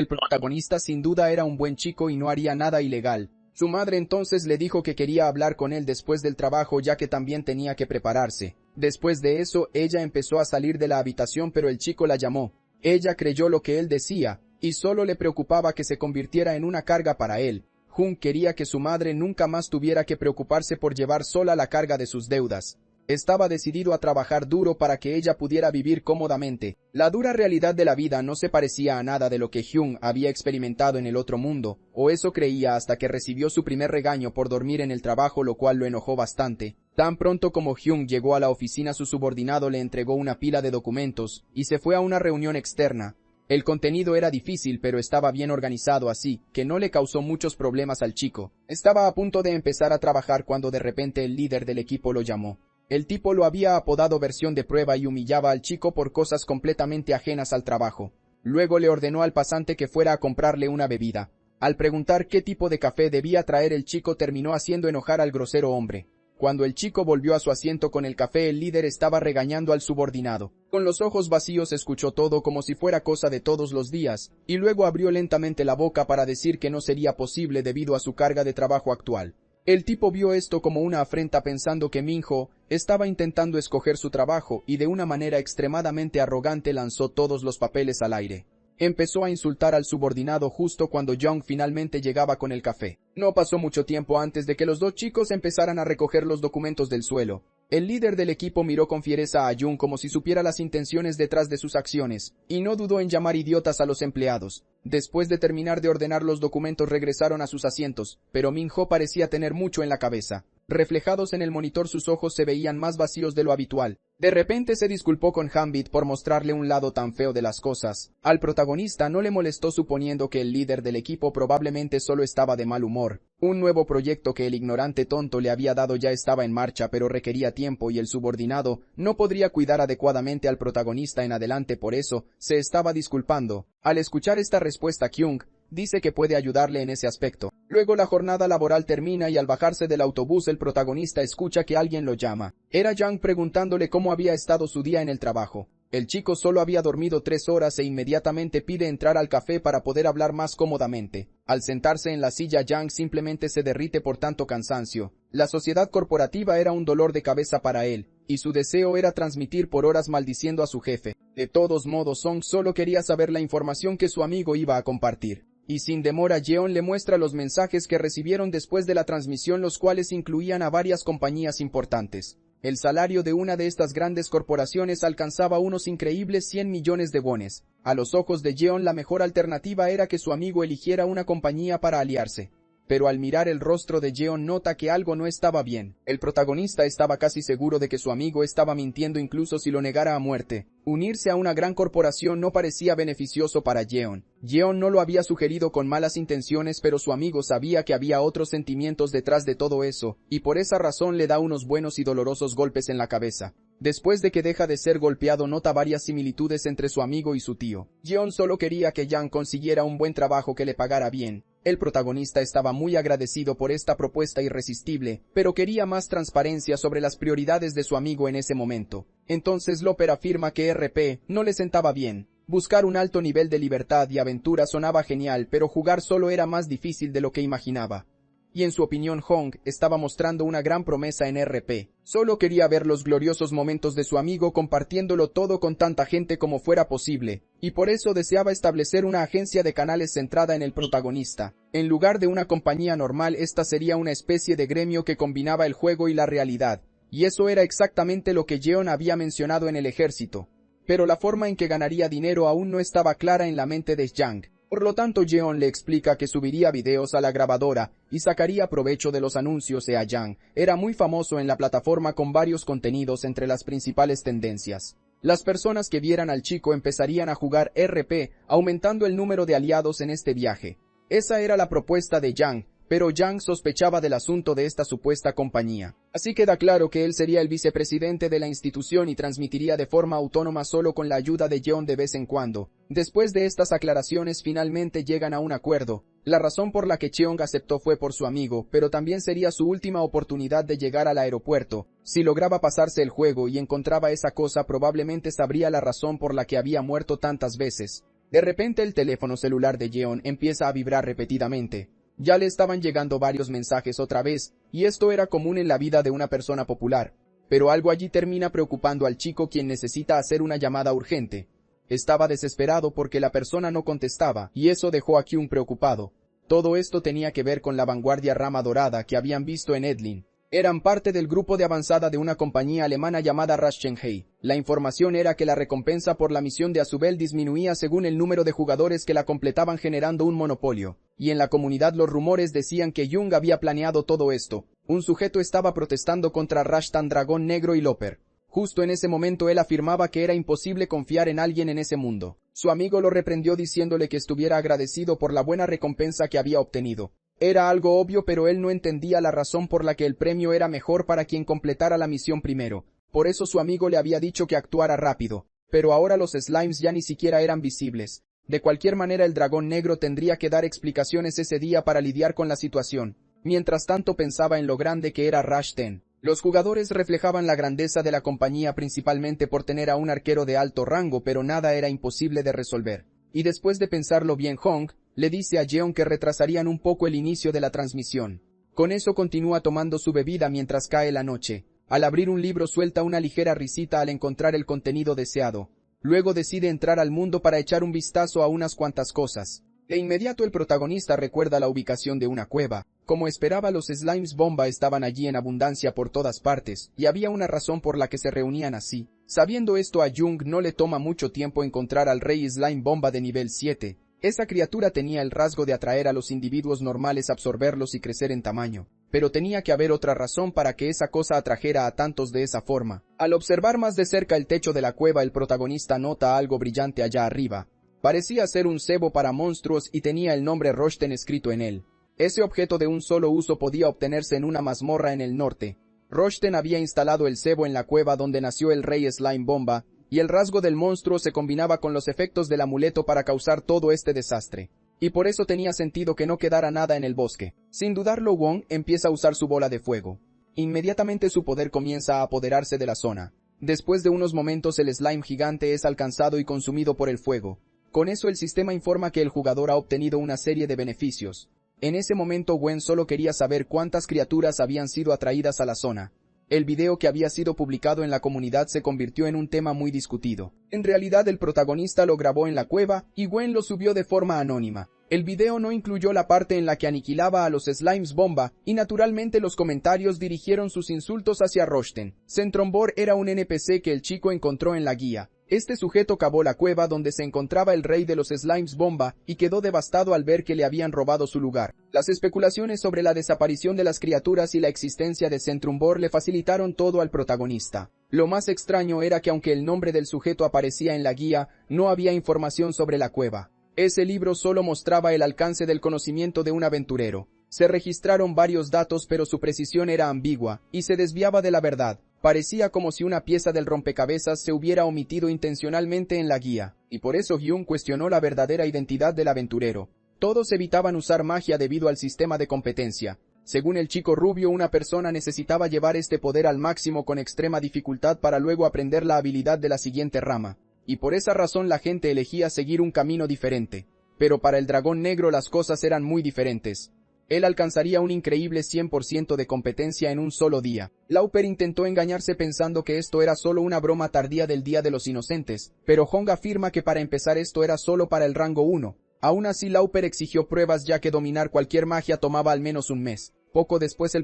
protagonista sin duda era un buen chico y no haría nada ilegal. Su madre entonces le dijo que quería hablar con él después del trabajo ya que también tenía que prepararse. Después de eso, ella empezó a salir de la habitación pero el chico la llamó. Ella creyó lo que él decía, y solo le preocupaba que se convirtiera en una carga para él. Hyung quería que su madre nunca más tuviera que preocuparse por llevar sola la carga de sus deudas. Estaba decidido a trabajar duro para que ella pudiera vivir cómodamente. La dura realidad de la vida no se parecía a nada de lo que Hyung había experimentado en el otro mundo, o eso creía hasta que recibió su primer regaño por dormir en el trabajo, lo cual lo enojó bastante. Tan pronto como Hyung llegó a la oficina, su subordinado le entregó una pila de documentos y se fue a una reunión externa. El contenido era difícil pero estaba bien organizado así que no le causó muchos problemas al chico. Estaba a punto de empezar a trabajar cuando de repente el líder del equipo lo llamó. El tipo lo había apodado versión de prueba y humillaba al chico por cosas completamente ajenas al trabajo. Luego le ordenó al pasante que fuera a comprarle una bebida. Al preguntar qué tipo de café debía traer, el chico terminó haciendo enojar al grosero hombre. Cuando el chico volvió a su asiento con el café, el líder estaba regañando al subordinado. Con los ojos vacíos escuchó todo como si fuera cosa de todos los días, y luego abrió lentamente la boca para decir que no sería posible debido a su carga de trabajo actual. El tipo vio esto como una afrenta, pensando que Minho estaba intentando escoger su trabajo, y de una manera extremadamente arrogante lanzó todos los papeles al aire. Empezó a insultar al subordinado justo cuando Young finalmente llegaba con el café. No pasó mucho tiempo antes de que los dos chicos empezaran a recoger los documentos del suelo. El líder del equipo miró con fiereza a Young como si supiera las intenciones detrás de sus acciones, y no dudó en llamar idiotas a los empleados. Después de terminar de ordenar los documentos, regresaron a sus asientos, pero Minho parecía tener mucho en la cabeza. Reflejados en el monitor, sus ojos se veían más vacíos de lo habitual. De repente se disculpó con Gambit por mostrarle un lado tan feo de las cosas. Al protagonista no le molestó, suponiendo que el líder del equipo probablemente solo estaba de mal humor. Un nuevo proyecto que el ignorante tonto le había dado ya estaba en marcha, pero requería tiempo y el subordinado no podría cuidar adecuadamente al protagonista en adelante, por eso se estaba disculpando. Al escuchar esta respuesta, Kyung dice que puede ayudarle en ese aspecto. Luego la jornada laboral termina y al bajarse del autobús el protagonista escucha que alguien lo llama. Era Yang preguntándole cómo había estado su día en el trabajo. El chico solo había dormido 3 horas e inmediatamente pide entrar al café para poder hablar más cómodamente. Al sentarse en la silla, Yang simplemente se derrite por tanto cansancio. La sociedad corporativa era un dolor de cabeza para él, y su deseo era transmitir por horas maldiciendo a su jefe. De todos modos, Song solo quería saber la información que su amigo iba a compartir. Y sin demora, Jeon le muestra los mensajes que recibieron después de la transmisión, los cuales incluían a varias compañías importantes. El salario de una de estas grandes corporaciones alcanzaba unos increíbles 100 millones de wones. A los ojos de Jeon, la mejor alternativa era que su amigo eligiera una compañía para aliarse. Pero al mirar el rostro de Jeon nota que algo no estaba bien. El protagonista estaba casi seguro de que su amigo estaba mintiendo, incluso si lo negara a muerte. Unirse a una gran corporación no parecía beneficioso para Jeon. Jeon no lo había sugerido con malas intenciones, pero su amigo sabía que había otros sentimientos detrás de todo eso, y por esa razón le da unos buenos y dolorosos golpes en la cabeza. Después de que deja de ser golpeado, nota varias similitudes entre su amigo y su tío. Jeon solo quería que Yang consiguiera un buen trabajo que le pagara bien. El protagonista estaba muy agradecido por esta propuesta irresistible, pero quería más transparencia sobre las prioridades de su amigo en ese momento. Entonces Loper afirma que RP no le sentaba bien. Buscar un alto nivel de libertad y aventura sonaba genial, pero jugar solo era más difícil de lo que imaginaba. Y en su opinión, Hong estaba mostrando una gran promesa en RP. Solo quería ver los gloriosos momentos de su amigo compartiéndolo todo con tanta gente como fuera posible, y por eso deseaba establecer una agencia de canales centrada en el protagonista. En lugar de una compañía normal, esta sería una especie de gremio que combinaba el juego y la realidad, y eso era exactamente lo que Jeon había mencionado en el ejército. Pero la forma en que ganaría dinero aún no estaba clara en la mente de Yang. Por lo tanto, Jeon le explica que subiría videos a la grabadora y sacaría provecho de los anuncios. Yang era muy famoso en la plataforma con varios contenidos entre las principales tendencias. Las personas que vieran al chico empezarían a jugar RP, aumentando el número de aliados en este viaje. Esa era la propuesta de Yang, pero Yang sospechaba del asunto de esta supuesta compañía. Así queda claro que él sería el vicepresidente de la institución y transmitiría de forma autónoma solo con la ayuda de Jeon de vez en cuando. Después de estas aclaraciones, finalmente llegan a un acuerdo. La razón por la que Cheong aceptó fue por su amigo, pero también sería su última oportunidad de llegar al aeropuerto. Si lograba pasarse el juego y encontraba esa cosa, probablemente sabría la razón por la que había muerto tantas veces. De repente el teléfono celular de Jeon empieza a vibrar repetidamente. Ya le estaban llegando varios mensajes otra vez, y esto era común en la vida de una persona popular. Pero algo allí termina preocupando al chico, quien necesita hacer una llamada urgente. Estaba desesperado porque la persona no contestaba, y eso dejó a Kyung preocupado. Todo esto tenía que ver con la vanguardia rama dorada que habían visto en Edlin. Eran parte del grupo de avanzada de una compañía alemana llamada Raschenhey. La información era que la recompensa por la misión de Azubel disminuía según el número de jugadores que la completaban, generando un monopolio. Y en la comunidad los rumores decían que Jung había planeado todo esto. Un sujeto estaba protestando contra Rashtan, Dragón Negro y Loper. Justo en ese momento él afirmaba que era imposible confiar en alguien en ese mundo. Su amigo lo reprendió diciéndole que estuviera agradecido por la buena recompensa que había obtenido. Era algo obvio, pero él no entendía la razón por la que el premio era mejor para quien completara la misión primero. Por eso su amigo le había dicho que actuara rápido. Pero ahora los slimes ya ni siquiera eran visibles. De cualquier manera el dragón negro tendría que dar explicaciones ese día para lidiar con la situación. Mientras tanto pensaba en lo grande que era Rashten. Los jugadores reflejaban la grandeza de la compañía principalmente por tener a un arquero de alto rango, pero nada era imposible de resolver. Y después de pensarlo bien, Hong le dice a Jeon que retrasarían un poco el inicio de la transmisión. Con eso continúa tomando su bebida mientras cae la noche. Al abrir un libro suelta una ligera risita al encontrar el contenido deseado. Luego decide entrar al mundo para echar un vistazo a unas cuantas cosas. De inmediato el protagonista recuerda la ubicación de una cueva. Como esperaba, los slimes bomba estaban allí en abundancia por todas partes, y había una razón por la que se reunían así. Sabiendo esto, a Jung no le toma mucho tiempo encontrar al rey slime bomba de nivel 7. Esa criatura tenía el rasgo de atraer a los individuos normales, absorberlos y crecer en tamaño. Pero tenía que haber otra razón para que esa cosa atrajera a tantos de esa forma. Al observar más de cerca el techo de la cueva, el protagonista nota algo brillante allá arriba. Parecía ser un cebo para monstruos y tenía el nombre Rashten escrito en él. Ese objeto de un solo uso podía obtenerse en una mazmorra en el norte. Rashten había instalado el cebo en la cueva donde nació el rey slime bomba, y el rasgo del monstruo se combinaba con los efectos del amuleto para causar todo este desastre. Y por eso tenía sentido que no quedara nada en el bosque. Sin dudarlo, Wong empieza a usar su bola de fuego. Inmediatamente su poder comienza a apoderarse de la zona. Después de unos momentos el slime gigante es alcanzado y consumido por el fuego. Con eso el sistema informa que el jugador ha obtenido una serie de beneficios. En ese momento Gwen solo quería saber cuántas criaturas habían sido atraídas a la zona. El video que había sido publicado en la comunidad se convirtió en un tema muy discutido. En realidad el protagonista lo grabó en la cueva y Gwen lo subió de forma anónima. El video no incluyó la parte en la que aniquilaba a los slimes bomba y naturalmente los comentarios dirigieron sus insultos hacia Rashten. Centrombor era un NPC que el chico encontró en la guía. Este sujeto cavó la cueva donde se encontraba el rey de los slimes bomba y quedó devastado al ver que le habían robado su lugar. Las especulaciones sobre la desaparición de las criaturas y la existencia de Centrumbor le facilitaron todo al protagonista. Lo más extraño era que aunque el nombre del sujeto aparecía en la guía, no había información sobre la cueva. Ese libro solo mostraba el alcance del conocimiento de un aventurero. Se registraron varios datos, pero su precisión era ambigua y se desviaba de la verdad. Parecía como si una pieza del rompecabezas se hubiera omitido intencionalmente en la guía, y por eso Hyun cuestionó la verdadera identidad del aventurero. Todos evitaban usar magia debido al sistema de competencia. Según el chico rubio, una persona necesitaba llevar este poder al máximo con extrema dificultad para luego aprender la habilidad de la siguiente rama, y por esa razón la gente elegía seguir un camino diferente. Pero para el dragón negro las cosas eran muy diferentes. Él alcanzaría un increíble 100% de competencia en un solo día. Lauper intentó engañarse pensando que esto era solo una broma tardía del Día de los Inocentes, pero Hong afirma que para empezar esto era solo para el rango 1. Aún así Lauper exigió pruebas ya que dominar cualquier magia tomaba al menos un mes. Poco después el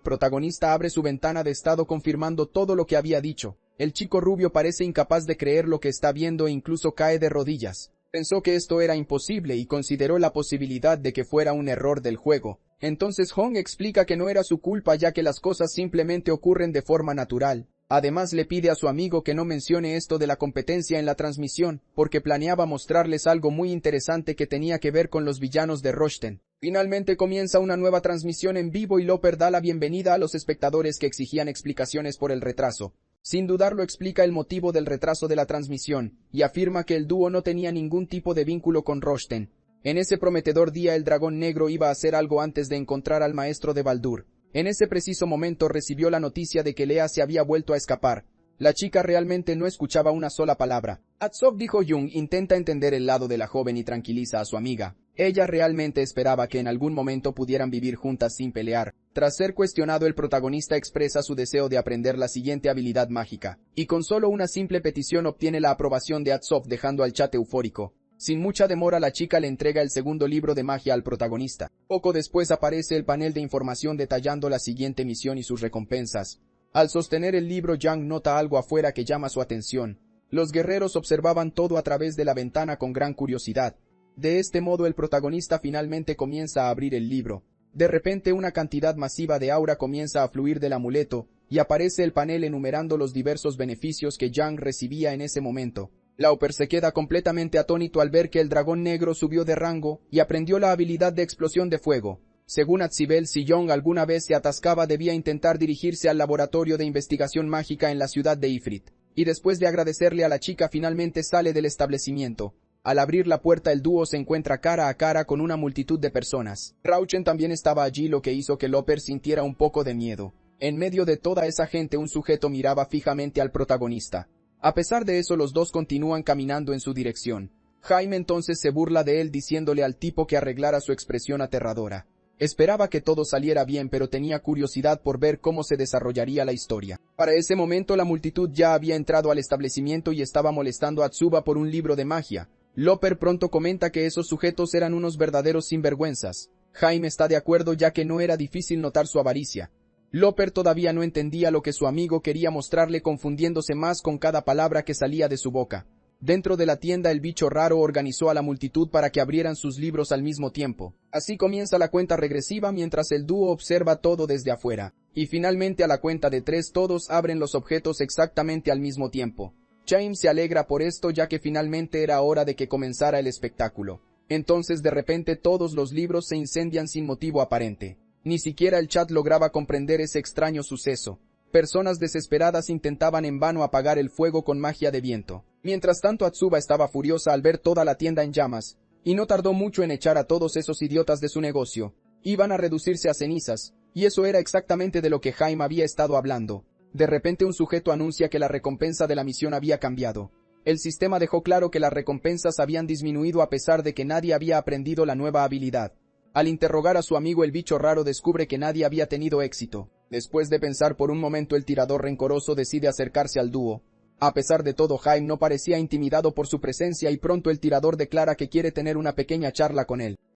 protagonista abre su ventana de estado confirmando todo lo que había dicho. El chico rubio parece incapaz de creer lo que está viendo e incluso cae de rodillas. Pensó que esto era imposible y consideró la posibilidad de que fuera un error del juego. Entonces Hong explica que no era su culpa ya que las cosas simplemente ocurren de forma natural. Además le pide a su amigo que no mencione esto de la competencia en la transmisión, porque planeaba mostrarles algo muy interesante que tenía que ver con los villanos de Rashten. Finalmente comienza una nueva transmisión en vivo y Lauper da la bienvenida a los espectadores que exigían explicaciones por el retraso. Sin dudarlo explica el motivo del retraso de la transmisión, y afirma que el dúo no tenía ningún tipo de vínculo con Rashten. En ese prometedor día el dragón negro iba a hacer algo antes de encontrar al maestro de Baldur. En ese preciso momento recibió la noticia de que Lea se había vuelto a escapar. La chica realmente no escuchaba una sola palabra. Atsov, dijo Jung, intenta entender el lado de la joven y tranquiliza a su amiga. Ella realmente esperaba que en algún momento pudieran vivir juntas sin pelear. Tras ser cuestionado, el protagonista expresa su deseo de aprender la siguiente habilidad mágica, y con solo una simple petición obtiene la aprobación de Atsov dejando al chat eufórico. Sin mucha demora la chica le entrega el segundo libro de magia al protagonista. Poco después aparece el panel de información detallando la siguiente misión y sus recompensas. Al sostener el libro, Yang nota algo afuera que llama su atención. Los guerreros observaban todo a través de la ventana con gran curiosidad. De este modo el protagonista finalmente comienza a abrir el libro. De repente una cantidad masiva de aura comienza a fluir del amuleto, y aparece el panel enumerando los diversos beneficios que Yang recibía en ese momento. Lauper se queda completamente atónito al ver que el dragón negro subió de rango y aprendió la habilidad de explosión de fuego. Según Atsibel, si Young alguna vez se atascaba debía intentar dirigirse al laboratorio de investigación mágica en la ciudad de Ifrit. Y después de agradecerle a la chica finalmente sale del establecimiento. Al abrir la puerta el dúo se encuentra cara a cara con una multitud de personas. Rauchen también estaba allí, lo que hizo que Loper sintiera un poco de miedo. En medio de toda esa gente un sujeto miraba fijamente al protagonista. A pesar de eso los dos continúan caminando en su dirección. Jaime entonces se burla de él diciéndole al tipo que arreglara su expresión aterradora. Esperaba que todo saliera bien, pero tenía curiosidad por ver cómo se desarrollaría la historia. Para ese momento la multitud ya había entrado al establecimiento y estaba molestando a Tsuba por un libro de magia. Loper pronto comenta que esos sujetos eran unos verdaderos sinvergüenzas. Jaime está de acuerdo, ya que no era difícil notar su avaricia. Loper todavía no entendía lo que su amigo quería mostrarle, confundiéndose más con cada palabra que salía de su boca. Dentro de la tienda el bicho raro organizó a la multitud para que abrieran sus libros al mismo tiempo. Así comienza la cuenta regresiva mientras el dúo observa todo desde afuera. Y finalmente a la cuenta de 3 todos abren los objetos exactamente al mismo tiempo. James se alegra por esto, ya que finalmente era hora de que comenzara el espectáculo. Entonces de repente todos los libros se incendian sin motivo aparente. Ni siquiera el chat lograba comprender ese extraño suceso. Personas desesperadas intentaban en vano apagar el fuego con magia de viento. Mientras tanto Atsuba estaba furiosa al ver toda la tienda en llamas, y no tardó mucho en echar a todos esos idiotas de su negocio. Iban a reducirse a cenizas, y eso era exactamente de lo que Jaime había estado hablando. De repente un sujeto anuncia que la recompensa de la misión había cambiado. El sistema dejó claro que las recompensas habían disminuido a pesar de que nadie había aprendido la nueva habilidad. Al interrogar a su amigo el bicho raro descubre que nadie había tenido éxito. Después de pensar por un momento el tirador rencoroso decide acercarse al dúo. A pesar de todo Jaime no parecía intimidado por su presencia y pronto el tirador declara que quiere tener una pequeña charla con él.